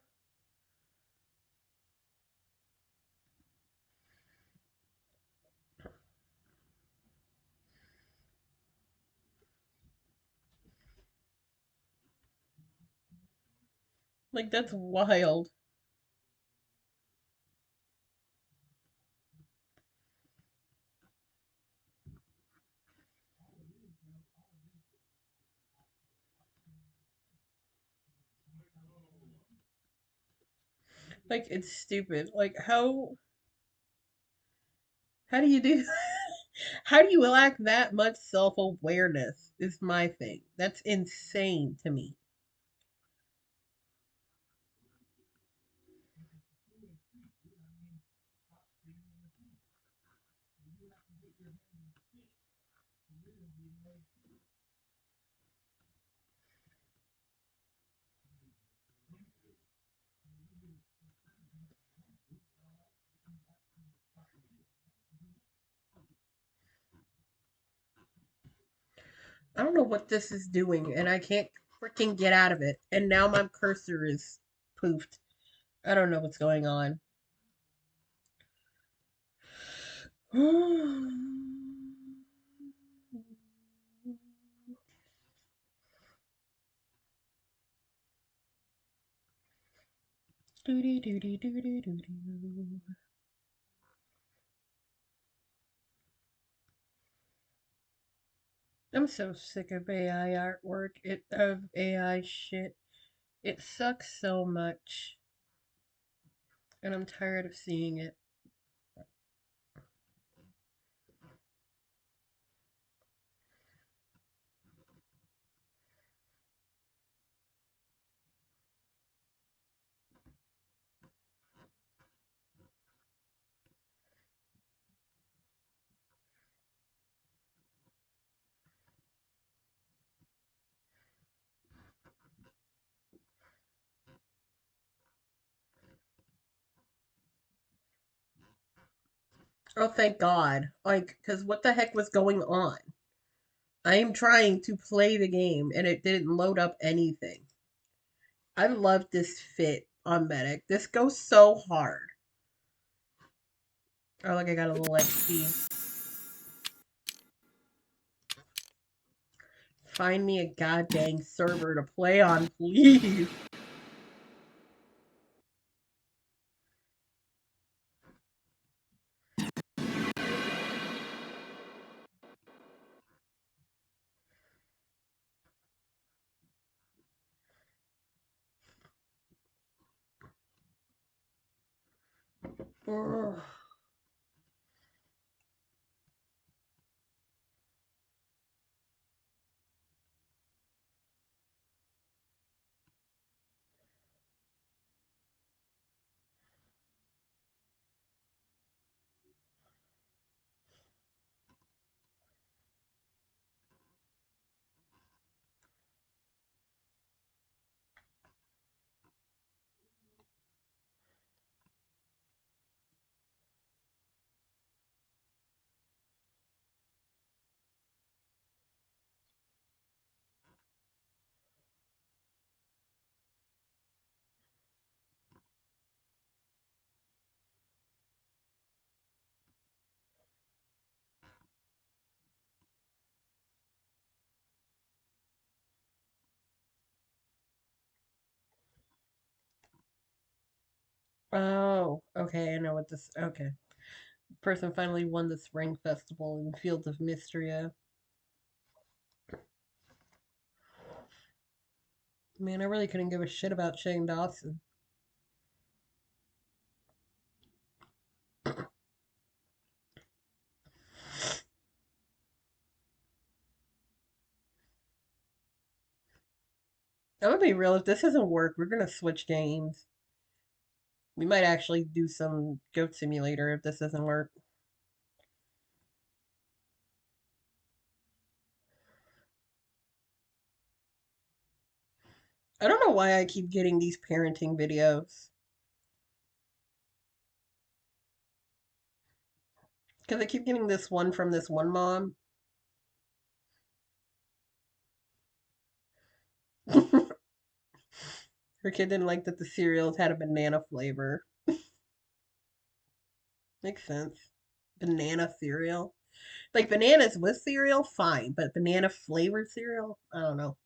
A: Like, that's wild. Like, it's stupid. Like, how do you do how do you lack that much self-awareness is my thing. That's insane to me. I don't know what this is doing, and I can't freaking get out of it. And now my cursor is poofed. I don't know what's going on. I'm so sick of AI artwork, of AI shit. It sucks so much, and I'm tired of seeing it. Oh, thank God. Like, because what the heck was going on? I am trying to play the game and it didn't load up anything. I love this fit on Medic. This goes so hard. Oh, like I got a little XP. Find me a goddamn server to play on, please. Ugh. Oh, okay, I know what this. Okay. Person finally won the Spring Festival in Fields of Mystria. Man, I really couldn't give a shit about Shane Dawson. I'm gonna be real, if this doesn't work, we're gonna switch games. We might actually do some Goat Simulator if this doesn't work. I don't know why I keep getting these parenting videos. Because I keep getting this one from this one mom. Her kid didn't like that the cereals had a banana flavor. Makes sense. Banana cereal. Like bananas with cereal, fine, but banana flavored cereal? I don't know.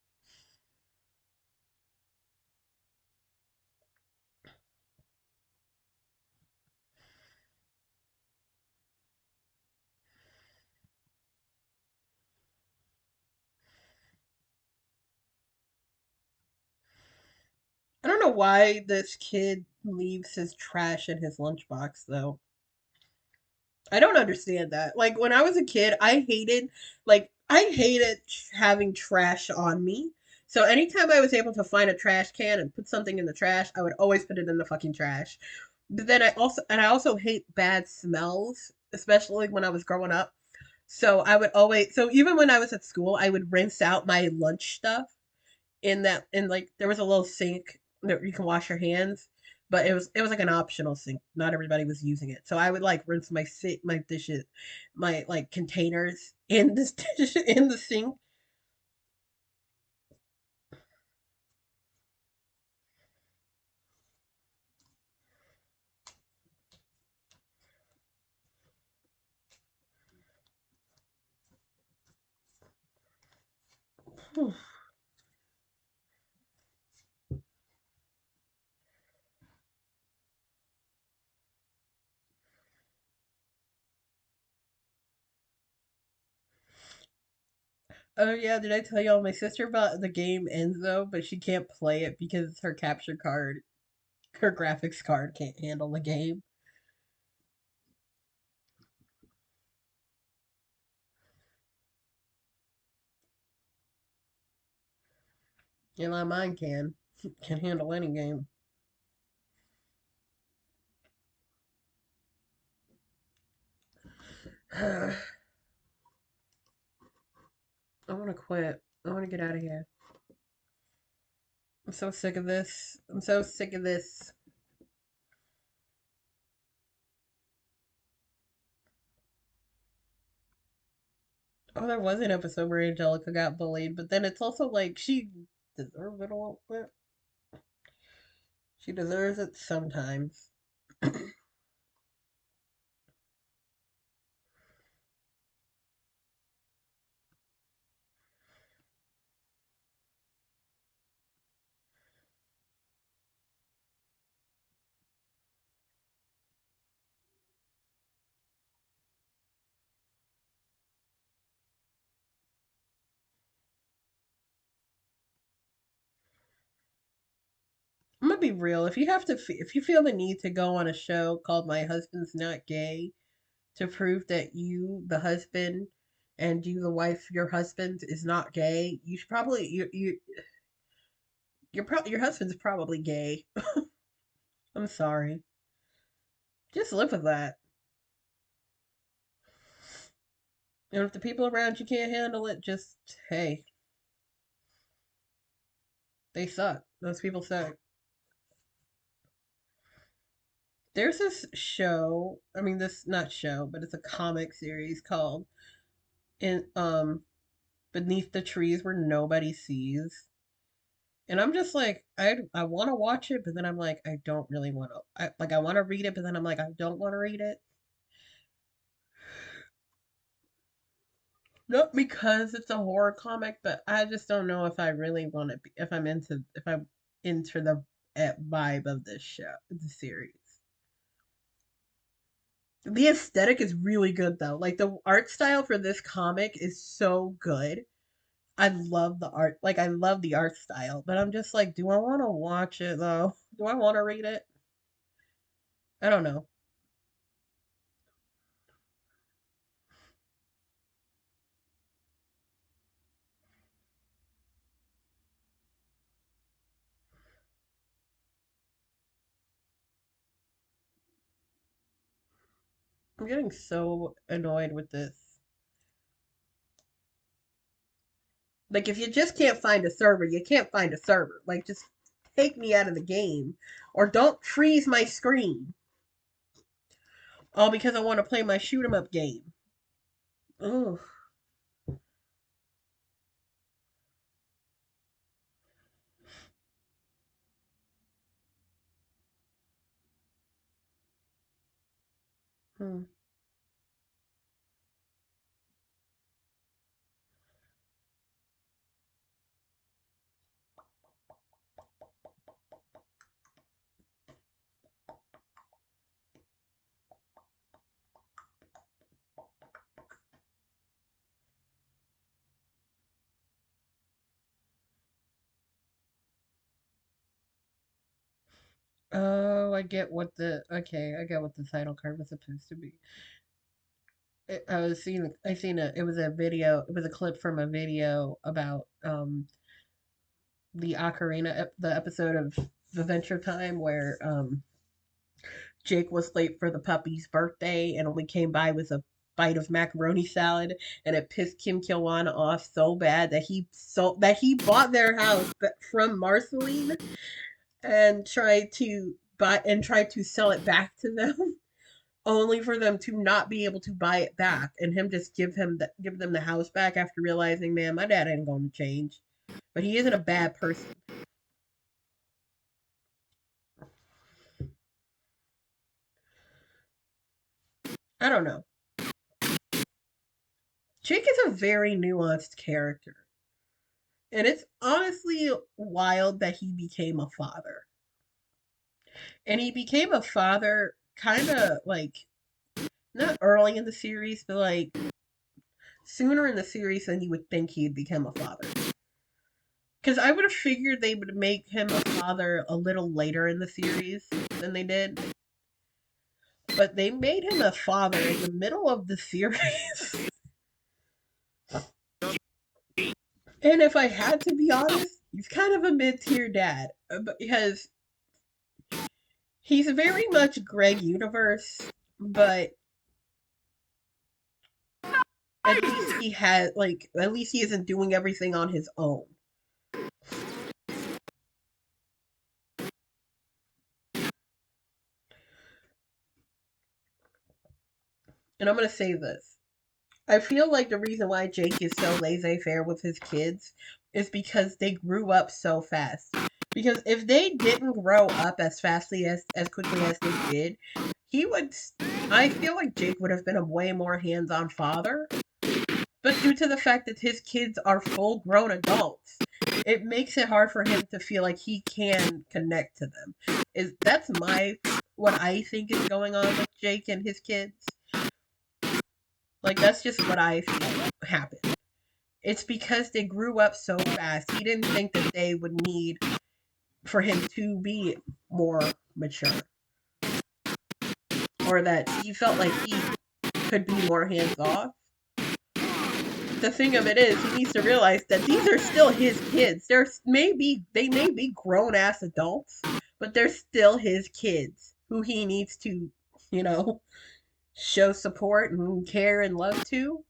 A: I don't know why this kid leaves his trash in his lunchbox though. I don't understand that. Like when I was a kid, I hated having trash on me. So anytime I was able to find a trash can and put something in the trash, I would always put it in the fucking trash. But then I also hate bad smells, especially when I was growing up. So even when I was at school, I would rinse out my lunch stuff in like there was a little sink that you can wash your hands, but it was like an optional sink. Not everybody was using it, so I would like rinse my dishes, my like containers in this dish in the sink. Oh yeah, did I tell y'all my sister bought the game Enzo, but she can't play it because her capture card, her graphics card can't handle the game. You know, mine can handle any game. I want to quit. I want to get out of here. I'm so sick of this. I'm so sick of this. Oh, there was an episode where Angelica got bullied, but then it's also like she deserves it a little bit. She deserves it sometimes. I'm gonna be real. If you feel the need to go on a show called "My Husband's Not Gay" to prove that you, the husband, and you, the wife, your husband is not gay, you should probably your husband's probably gay. I'm sorry. Just live with that. And if the people around you can't handle it, just hey, they suck. Those people suck. There's this show. I mean, this not show, but it's a comic series called in Beneath the Trees Where Nobody Sees. And I'm just like, I want to watch it, but then I'm like, I don't really want to. I want to read it, but then I'm like, I don't want to read it. Not because it's a horror comic, but I just don't know if I really want to be, if I'm into the vibe of this show, the series. The aesthetic is really good though. Like the art style for this comic is so good. I love the art. Like I love the art style, but I'm just like, do I want to watch it though? Do I want to read it? I don't know. I'm getting so annoyed with this. Like if you just can't find a server, you can't find a server. Like just take me out of the game or don't freeze my screen. All because I want to play my shoot 'em up game. Oh, hmm. Oh, I get what the title card was supposed to be. I seen it was a video, it was a clip from a video about the the episode of Adventure Time where Jake was late for the puppy's birthday and only came by with a bite of macaroni salad, and it pissed Kim Kilwan off so bad that he bought their house from Marceline and tried to sell it back to them, only for them to not be able to buy it back, and him just give them the house back after realizing, man, my dad ain't going to change, but he isn't a bad person. I don't know. Jake is a very nuanced character. And it's honestly wild that he became a father. And he became a father kind of like not early in the series, but like sooner in the series than you would think he'd become a father. Because I would have figured they would make him a father a little later in the series than they did. But they made him a father in the middle of the series. And if I had to be honest, he's kind of a mid tier dad. Because he's very much Greg Universe, but at least he isn't doing everything on his own. And I'm gonna say this. I feel like the reason why Jake is so laissez-faire with his kids is because they grew up so fast. Because if they didn't grow up as fastly as quickly as they did, he would. I feel like Jake would have been a way more hands-on father. But due to the fact that his kids are full-grown adults, it makes it hard for him to feel like he can connect to them. Is that's my what I think is going on with Jake and his kids. Like that's just what I feel happened. It's because they grew up so fast. He didn't think that they would need for him to be more mature, or that he felt like he could be more hands off. The thing of it is, he needs to realize that these are still his kids. They may be grown ass adults, but they're still his kids who he needs to, you know, show support and care and love to.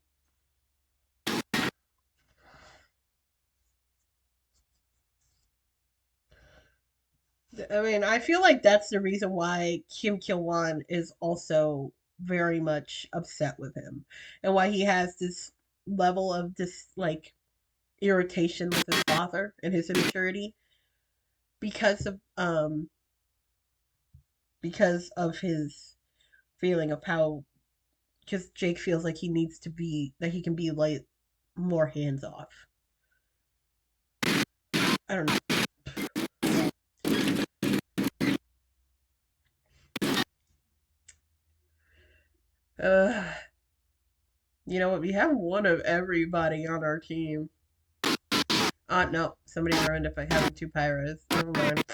A: I mean, I feel like that's the reason why Kim Kil-won is also very much upset with him, and why he has this level of this like irritation with his father and his immaturity because of because of his feeling of how, because Jake feels like he needs to be, that he can be like more hands off. I don't know. Uh, you know what? We have one of everybody on our team. No, somebody ruined it by having two pyros. Never mind.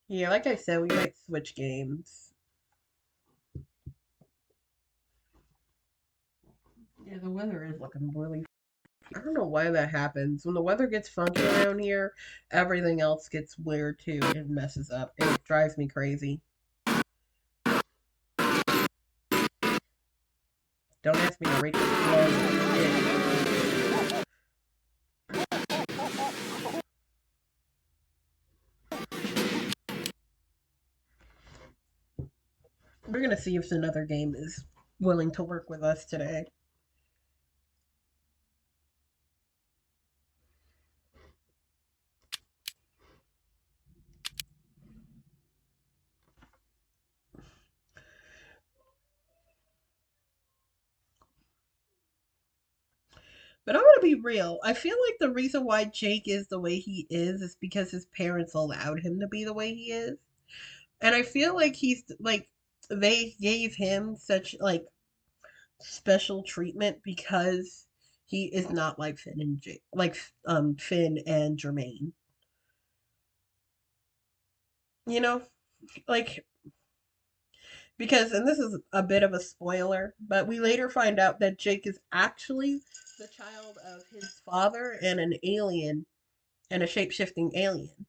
A: Yeah, like I said, we might switch games. Yeah, the weather is looking really. I don't know why that happens. When the weather gets funky around here, everything else gets weird too. It messes up. It drives me crazy. Don't ask me to rake the floor. We're gonna see if another game is willing to work with us today. But I'm gonna be real. I feel like the reason why Jake is the way he is because his parents allowed him to be the way he is. And I feel like he's like they gave him such like special treatment because he is not like Finn and Jake, like Finn and Jermaine. You know, like because, and this is a bit of a spoiler, but we later find out that Jake is actually the child of his father and an alien, and a shape shifting alien.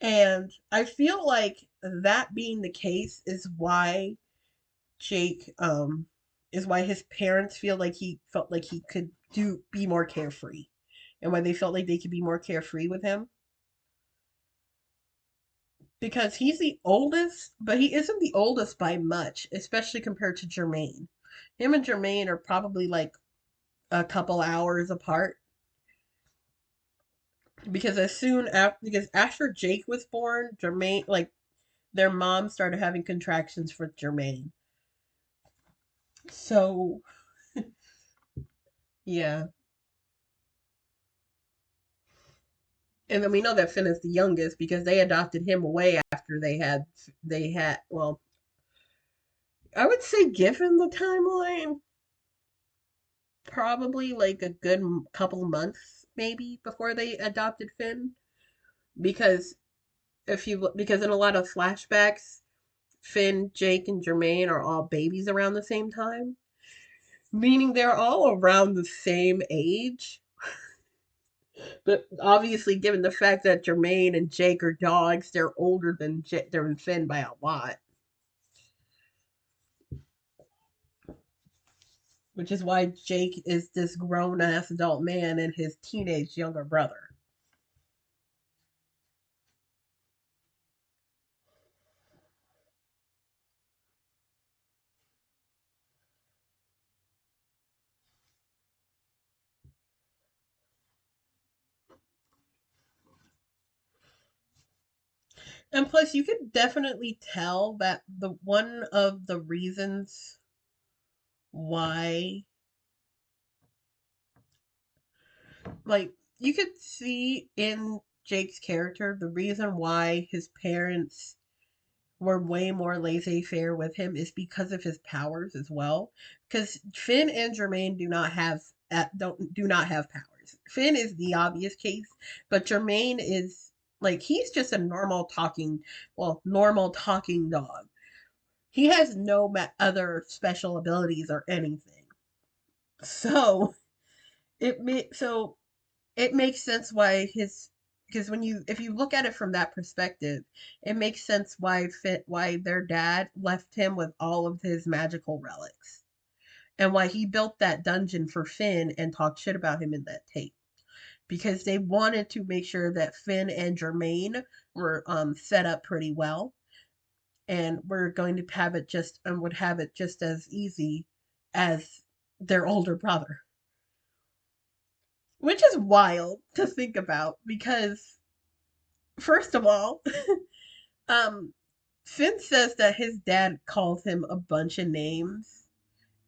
A: And I feel like that being the case Jake is why his parents feel like he felt like he could do be more carefree, and why they felt like they could be more carefree with him, because he's the oldest, but he isn't the oldest by much, especially compared to Jermaine. Him and Jermaine are probably like a couple hours apart, because after Jake was born, Jermaine, like their mom started having contractions for Jermaine. So, yeah. And then we know that Finn is the youngest because they adopted him away after well, I would say given the timeline, probably like a good couple months maybe before they adopted Finn, because because in a lot of flashbacks, Finn, Jake, and Jermaine are all babies around the same time, meaning they're all around the same age. But obviously, given the fact that Jermaine and Jake are dogs, they're older than Finn by a lot. which is why Jake is this grown ass adult man and his teenage younger brother. And plus, you could definitely tell that the one of the reasons why, like, you could see in Jake's character the reason why his parents were way more laissez-faire with him is because of his powers as well. Because Finn and Jermaine do not have powers. Finn is the obvious case, but Jermaine is like he's just a normal talking dog. He has no other special abilities or anything. So so it makes sense why his because when you if you look at it from that perspective, it makes sense why their dad left him with all of his magical relics and why he built that dungeon for Finn and talked shit about him in that tape because they wanted to make sure that Finn and Jermaine were set up pretty well and we're going to have it just and would have it just as easy as their older brother, which is wild to think about because first of all, um, Finn says that his dad calls him a bunch of names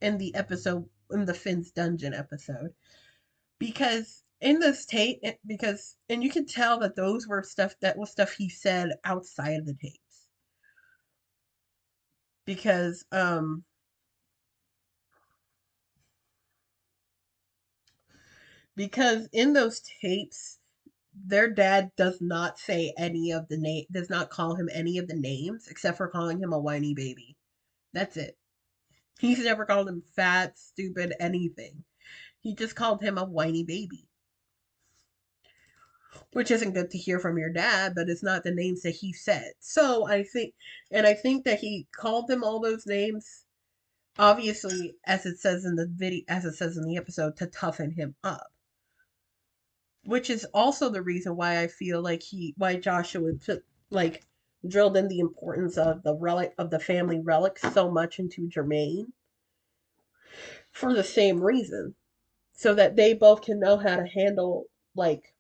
A: in the Finn's dungeon episode, because in this tape, and you can tell that that was stuff he said outside of the tapes, because in those tapes, their dad does not say any of the name, does not call him any of the names except for calling him a whiny baby. That's it. He's never called him fat, stupid, anything. He just called him a whiny baby, which isn't good to hear from your dad, but it's not the names that he said. I think that he called him all those names, obviously, as it says in the video, as it says in the episode, to toughen him up. Which is also the reason why I feel like why Joshua took, like, drilled in the importance of the family relic so much into Jermaine for the same reason, so that they both can know how to handle, like,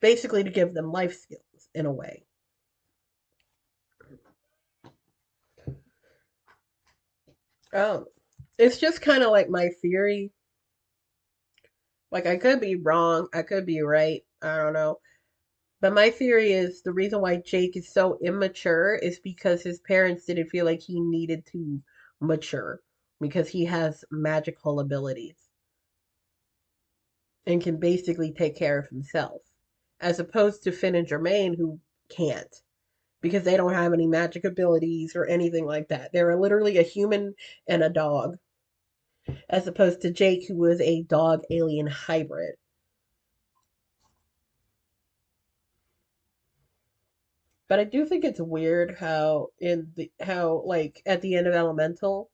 A: basically to give them life skills in a way. Um, it's just kind of like my theory. Like I could be wrong, I could be right. I don't know. But my theory is the reason why Jake is so immature is because his parents didn't feel like he needed to mature because he has magical abilities and can basically take care of himself, as opposed to Finn and Jermaine who can't because they don't have any magic abilities or anything like that. They're literally a human and a dog, as opposed to Jake, who was a dog alien hybrid. But I do think it's weird how like at the end of Elemental,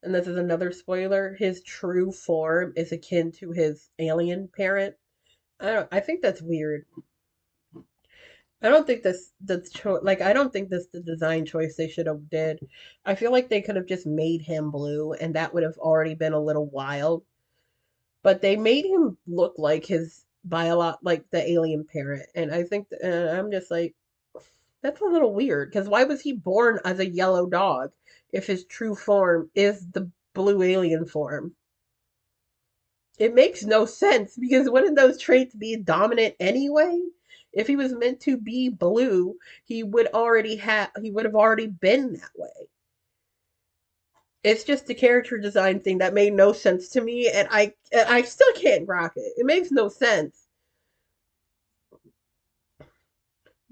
A: and this is another spoiler, his true form is akin to his alien parent. I think that's weird. I don't think I don't think this the design choice they should have did. I feel like they could have just made him blue and that would have already been a little wild. But they made him look like his like the alien parent, and I think I'm just like that's a little weird because why was he born as a yellow dog if his true form is the blue alien form? It makes no sense because wouldn't those traits be dominant anyway? If he was meant to be blue, he would have already been that way. It's just a character design thing that made no sense to me, and I still can't grok it. It makes no sense.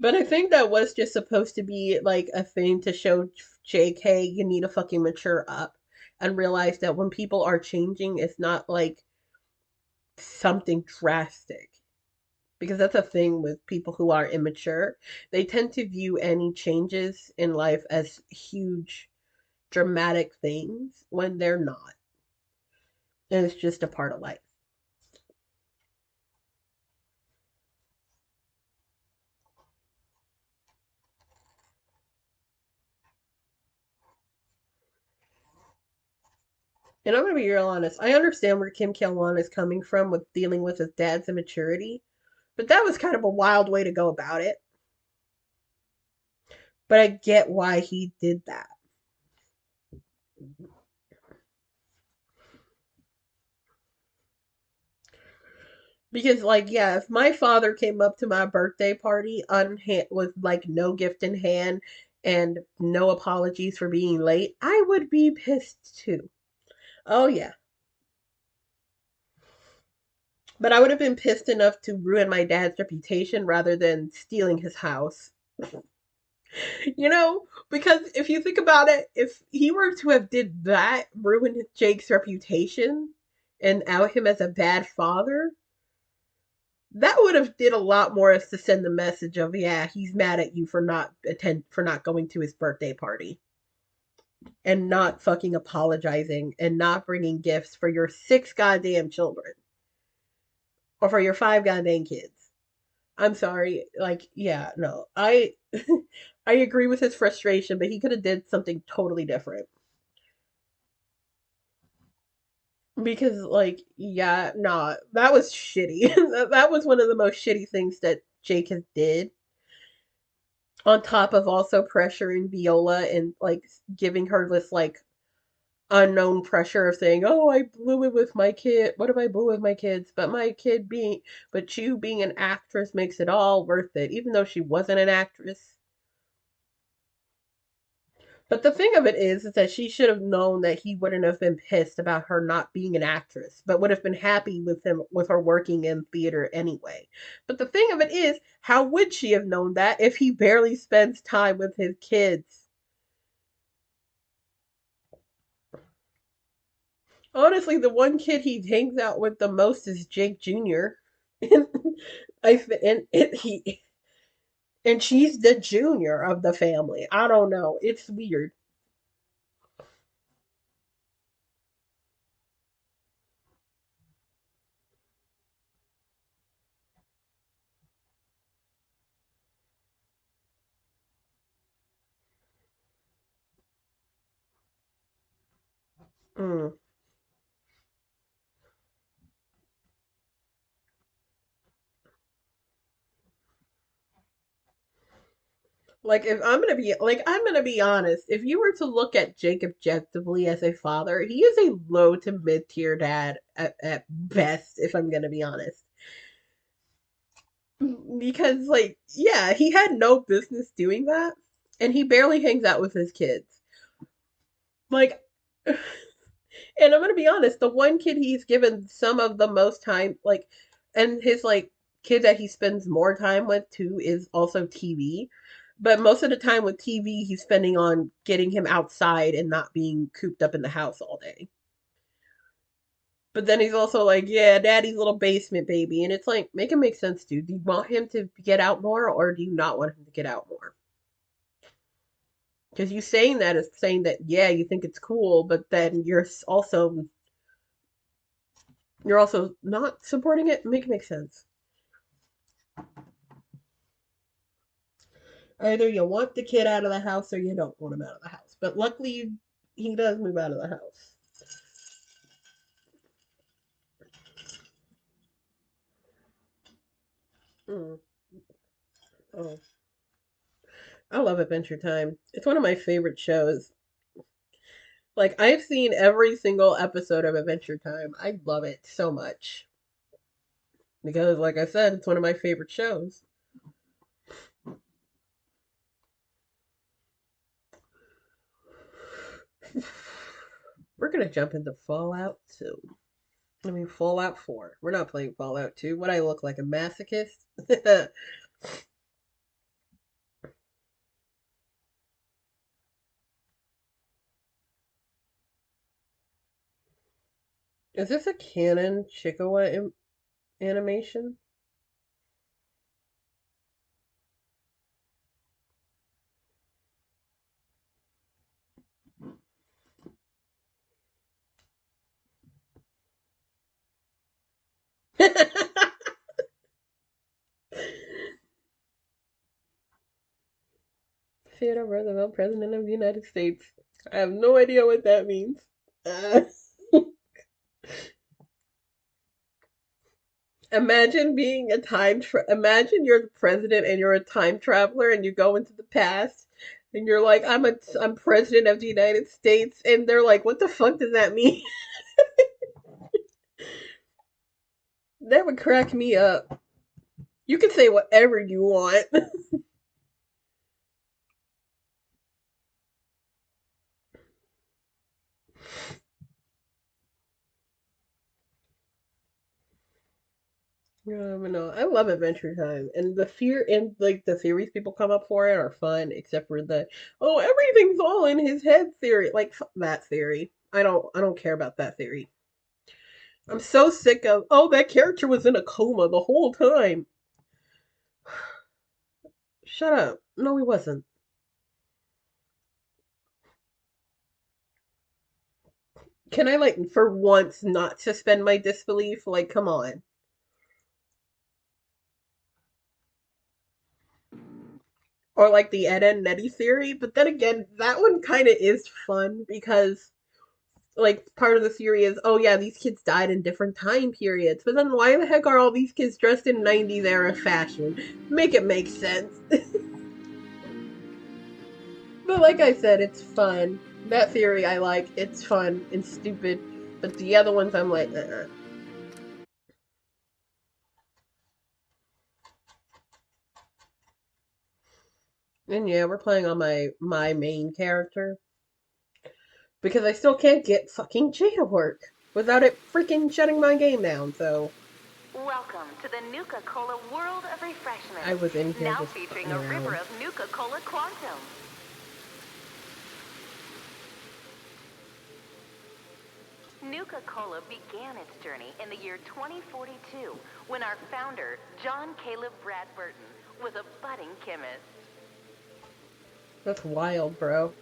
A: But I think that was just supposed to be like a thing to show JK you need to fucking mature up and realize that when people are changing, it's not like something drastic. Because that's a thing with people who are immature. They tend to view any changes in life as huge, dramatic things when they're not. And it's just a part of life. And I'm gonna be real honest. I understand where Kim Kyung-won is coming from with dealing with his dad's immaturity, but that was kind of a wild way to go about it. But I get why he did that. Because, like, yeah, if my father came up to my birthday party with like no gift in hand and no apologies for being late, I would be pissed too. Oh yeah, but I would have been pissed enough to ruin my dad's reputation rather than stealing his house. You know, because if you think about it, if he were to have did that, ruin Jake's reputation and out him as a bad father, that would have did a lot more as to send the message of, yeah, he's mad at you for not going to his birthday party and not fucking apologizing and not bringing gifts for your 6 goddamn children or for your 5 goddamn kids. I'm sorry. Like, yeah, no. I agree with his frustration, but he could have did something totally different. Because, like, yeah, nah, that was shitty. That was one of the most shitty things that Jake has did. On top of also pressuring Viola and like giving her this like unknown pressure of saying, "Oh, I blew it with my kid. What if I blew with my kids? But you being an actress makes it all worth it, even though she wasn't an actress." But the thing of it is that she should have known that he wouldn't have been pissed about her not being an actress, but would have been happy with her working in theater anyway. But the thing of it is, how would she have known that if he barely spends time with his kids? Honestly, the one kid he hangs out with the most is Jake Jr. And she's the junior of the family. I don't know. It's weird. Mm. Like if I'm gonna be honest. If you were to look at Jake objectively as a father, he is a low to mid tier dad at best. If I'm gonna be honest, because like yeah, he had no business doing that, and he barely hangs out with his kids. Like and I'm gonna be honest, the one kid he's given some of the most time, like, and his like kid that he spends more time with too is also TV. But most of the time with TV, he's spending on getting him outside and not being cooped up in the house all day. But then he's also like, yeah, daddy's little basement baby. And it's like, make it make sense, dude. Do you want him to get out more or do you not want him to get out more? Because you saying that is saying that, yeah, you think it's cool, but then you're also not supporting it. Make it make sense. Either you want the kid out of the house or you don't want him out of the house. But luckily, he does move out of the house. Mm. Oh, I love Adventure Time. It's one of my favorite shows. Like, I've seen every single episode of Adventure Time. I love it so much. Because, like I said, it's one of my favorite shows. We're gonna jump into Fallout 2. I mean, Fallout 4. We're not playing Fallout 2. What I look like, a masochist? Is this a canon Chikawa animation? Theodore Roosevelt, President of the United States. I have no idea what that means. Imagine being a imagine you're the president and you're a time traveler and you go into the past and you're like, I'm president of the United States, and they're like, what the fuck does that mean? That would crack me up. You can say whatever you want. No, I love Adventure Time, and the fear and like the theories people come up for it are fun, except for the oh everything's all in his head theory. Like fuck that theory. I don't care about that theory. I'm so sick of oh that character was in a coma the whole time. Shut up. No, he wasn't. Can I like for once not suspend my disbelief? Like, come on. Or like the Ed and Nettie theory, but then again, that one kind of is fun because like part of the theory is, oh yeah, these kids died in different time periods. But then why the heck are all these kids dressed in 90s era fashion? Make it make sense. But like I said, it's fun. That theory I like. It's fun and stupid. But the other ones I'm like, uh-uh. And yeah, we're playing on my main character because I still can't get fucking J to work without it freaking shutting my game down. So
E: Welcome to the Nuka-Cola World of
A: I
E: Refreshment.
A: was in here
E: Now
A: just
E: featuring
A: fucking
E: a river
A: around.
E: of Nuka-Cola Quantum. Nuka-Cola began its journey in the year 2042 when our founder, John Caleb Bradburton, was a budding chemist.
A: That's wild, bro.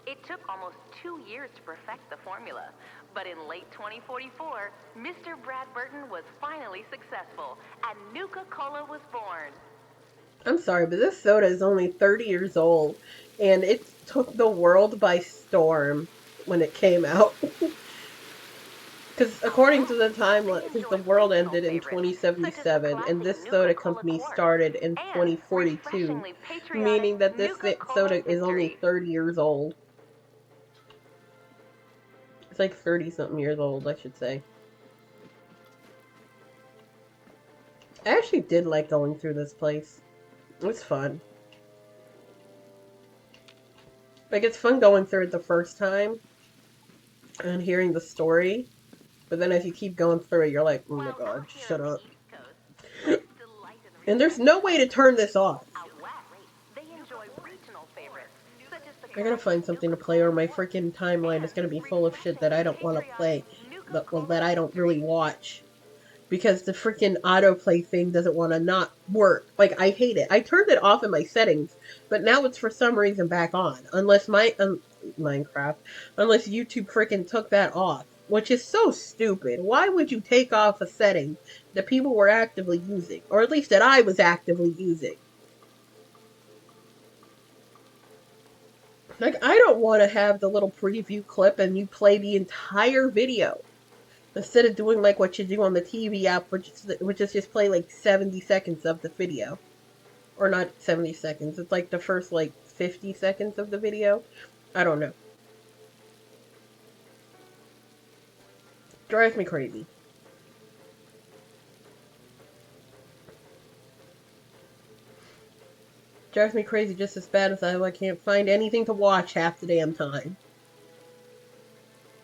E: It took almost 2 years to perfect the formula, but in late 2044, Mr. Bradburton was finally successful, and Nuka-Cola was born.
A: I'm sorry, but this soda is only 30 years old, and it took the world by storm when it came out. Because according to the timeline, because the world ended in
E: Such as the
A: 2077, and
E: classic
A: this soda
E: Nuka-Cola
A: company
E: Quartz
A: started in
E: and
A: 2042,
E: refreshingly patriotic
A: meaning that this
E: Nuka-Cola
A: soda is only
E: Victory.
A: 30 years old. It's like 30 something years old, I should say. I actually did like going through this place. It was fun. Like, it's fun going through it the first time and hearing the story, but then as you keep going through it, you're like, oh my
E: While
A: god,
E: out here
A: shut
E: on the
A: up.
E: East Coast, kids delight in the
A: And there's no way to
E: refreshing
A: turn this off.
E: out west. They enjoy regional favorites, such as the
A: I gotta
E: classic
A: find something to play or
E: Nuka-Cola
A: my
E: Quartz
A: freaking timeline
E: and
A: is gonna be full of shit that I
E: refreshingly
A: don't want to
E: patriotic
A: play,
E: Nuka-Cola
A: that I don't really
E: Victory.
A: watch. Because the freaking autoplay thing doesn't want to not work. Like, I hate it. I turned it off in my settings, but now it's for some reason back on. Unless Minecraft, unless YouTube freaking took that off. Which is so stupid. Why would you take off a setting that people were actively using? Or at least that I was actively using? Like, I don't want to have the little preview clip and you play the entire video. Instead of doing like what you do on the TV app, which is just play like 70 seconds of the video. Or not 70 seconds, it's like the first like 50 seconds of the video. I don't know. Drives me crazy. Drives me crazy just as bad as I can't find anything to watch half the damn time.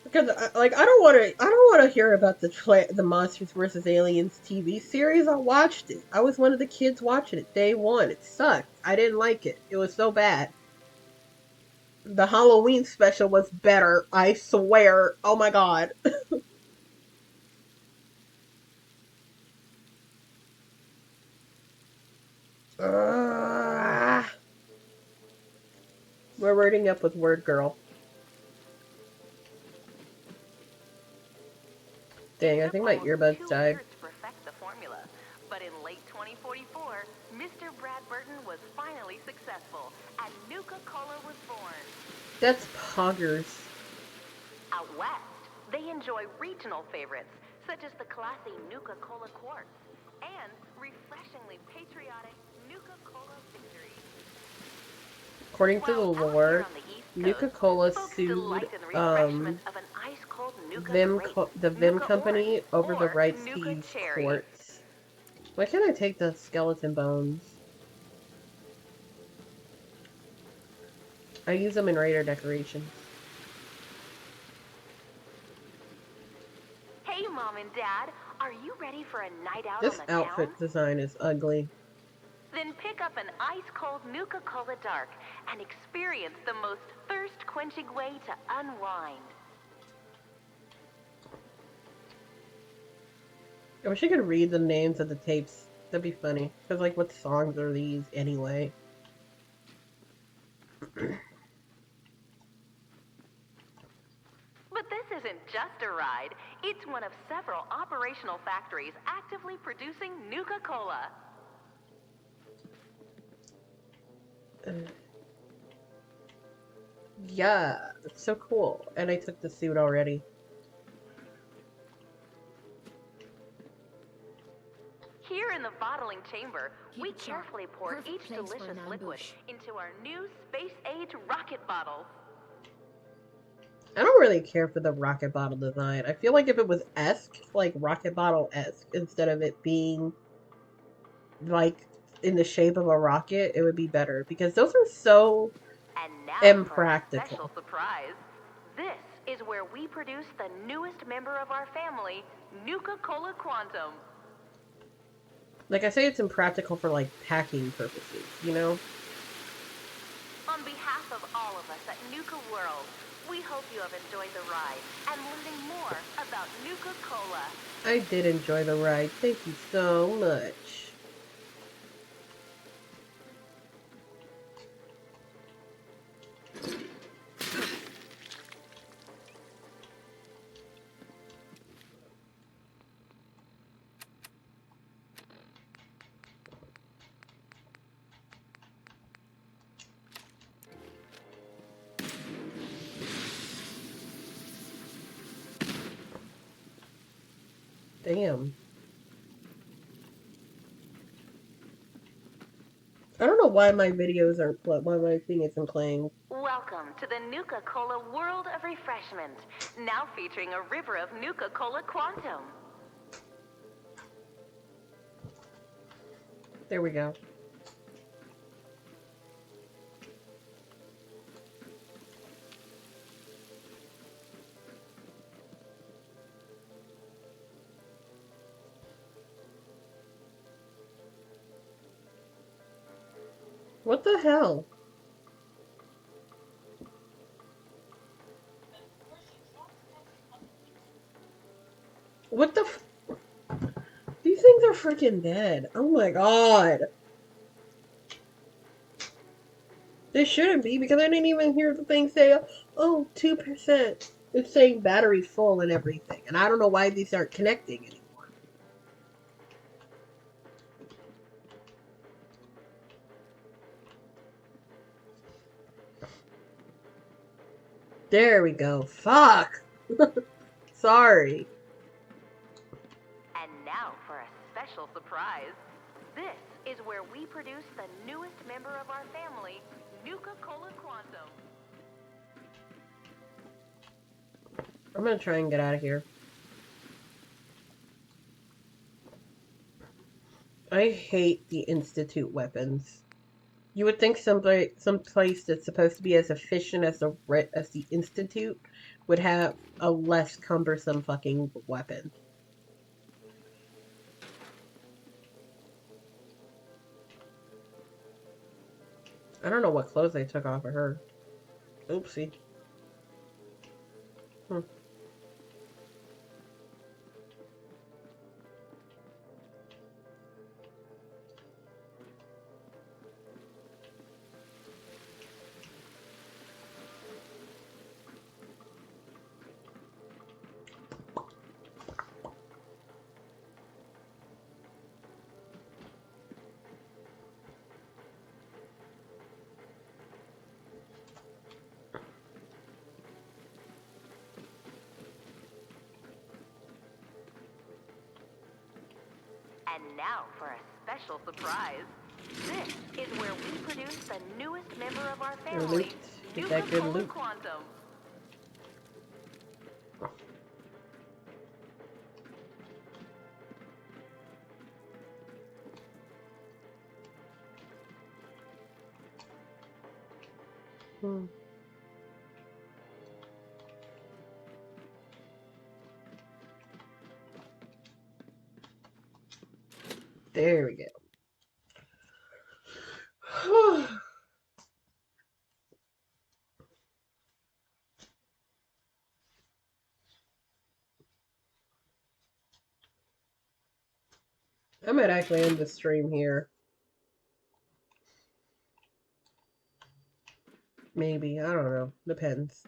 A: Because like I don't want to hear about the Monsters vs Aliens TV series. I watched it. I was one of the kids watching it day one. It sucked. I didn't like it. It was so bad. The Halloween special was better. I swear. Oh my god. We're wording up with Word Girl. Dang,
E: It
A: I
E: took
A: think my
E: almost
A: earbuds
E: 2
A: died.
E: years to perfect the formula, but But in late 2044, Mr. Brad Burton was finally successful, and Nuka-Cola was born.
A: That's poggers.
E: Out west, they enjoy regional favorites, such as the classy Nuka-Cola Quartz and refreshingly patriotic Nuka-Cola Victory.
A: According to the
E: While out here
A: lore,
E: on the East Coast,
A: Nuka-Cola
E: folks
A: sued
E: delight in the refreshment of an ice-cold Nuka grape,
A: The Vim
E: Nuka
A: company
E: Orange,
A: over the
E: or
A: rights to
E: Nuka
A: use
E: Cherry.
A: quartz. Why can't I take the skeleton bones? I use them in Raider decorations.
E: Hey, Mom and Dad, are you ready for a night out on
A: This
E: the
A: outfit
E: town?
A: design is ugly.
E: Then pick up an ice-cold Nuka-Cola Dark and experience the most thirst-quenching way to unwind.
A: I wish I could read the names of the tapes. That'd be funny. Because, like, what songs are these anyway?
E: But this isn't just a ride. It's one of several operational factories actively producing Nuka-Cola.
A: Yeah, it's so cool. And I took the suit already.
E: Here in the bottling chamber,
F: Keep
E: we
F: it sharp.
E: carefully pour
F: Perfect
E: each
F: place for
E: delicious
F: an
E: liquid
F: ambush.
E: into our new space-age rocket bottles.
A: I don't really care for the rocket bottle design. I feel like if it was like rocket bottle-esque, instead of it being, like, in the shape of a rocket, it would be better. Because those are so
E: And now for a
A: impractical.
E: special surprise. This is where we produce the newest member of our family, Nuka-Cola Quantum.
A: Like, I say it's impractical for, like, packing purposes, you know?
E: On behalf of all of us at Nuka World, we hope you have enjoyed the ride and learning more about Nuka-Cola.
A: I did enjoy the ride. Thank you so much. Damn. I don't know why my videos aren't why my thing isn't playing.
E: Welcome to the Nuka-Cola World of Refreshment, now featuring a river of Nuka-Cola Quantum.
A: There we go. What the hell? What the f- These things are freaking dead. Oh my god. They shouldn't be because I didn't even hear the thing say, oh, 2%. It's saying battery full and everything. And I don't know why these aren't connecting anymore. There we go. Fuck. Sorry.
E: And now for a special surprise. This is where we produce the newest member of our family, Nuka-Cola Quantum.
A: I'm gonna try and get out of here. I hate the Institute weapons. You would think some place that's supposed to be as efficient as the Institute would have a less cumbersome fucking weapon. I don't know what clothes they took off of her. Oopsie. Hmm.
E: And now for a special surprise. This is where we produce the newest member of our family,
A: Loot. Get that good
E: Nuka-Cola
A: loot.
E: Quantum.
A: Hmm. There we go. I might actually end the stream here. Maybe. I don't know. Depends.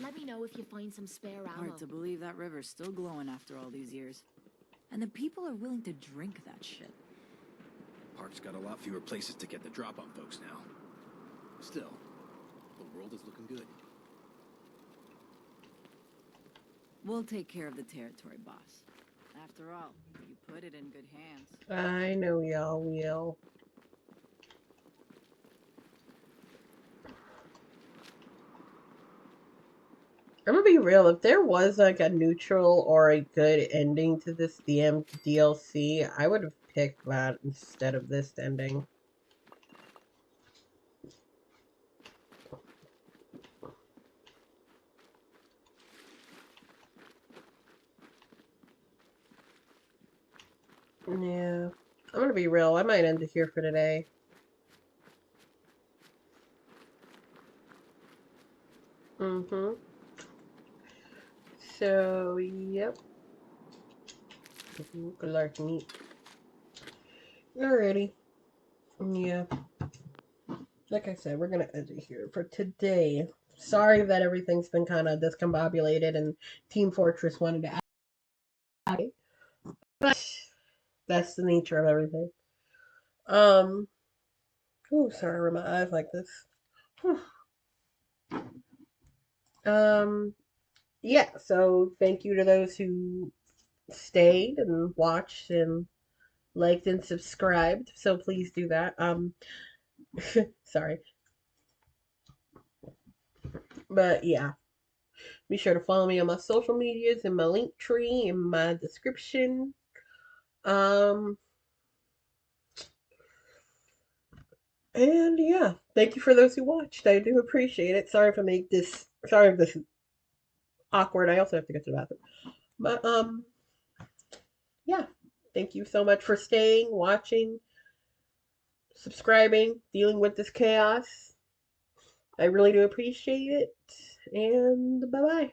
F: Let me know if you find some spare ammo.
G: Hard to believe that river's still glowing after all these years. And the people are willing to drink that shit.
C: Park's got a lot fewer places to get the drop on folks now. Still, the world is looking good.
G: We'll take care of the territory, boss. After all, you put it in good hands.
A: I know y'all will. I'm gonna be real, if there was like a neutral or a good ending to this DLC, I would have picked that instead of this ending. Yeah. I'm gonna be real, I might end it here for today. Mm-hmm. So, yep. Good luck, meat. Alrighty. Yeah. Like I said, we're gonna end it here for today. Sorry that everything's been kind of discombobulated and Team Fortress wanted to add, but that's the nature of everything. Oh, sorry, I rubbed my eyes like this. Whew. Yeah, so thank you to those who stayed and watched and liked and subscribed. So please do that. Sorry. But yeah, be sure to follow me on my social medias and my link tree in my description. Um, and yeah, thank you for those who watched. I do appreciate it. Sorry if this is awkward. I also have to get to the bathroom. But yeah, thank you so much for staying, watching, subscribing, dealing with this chaos. I really do appreciate it. And bye bye.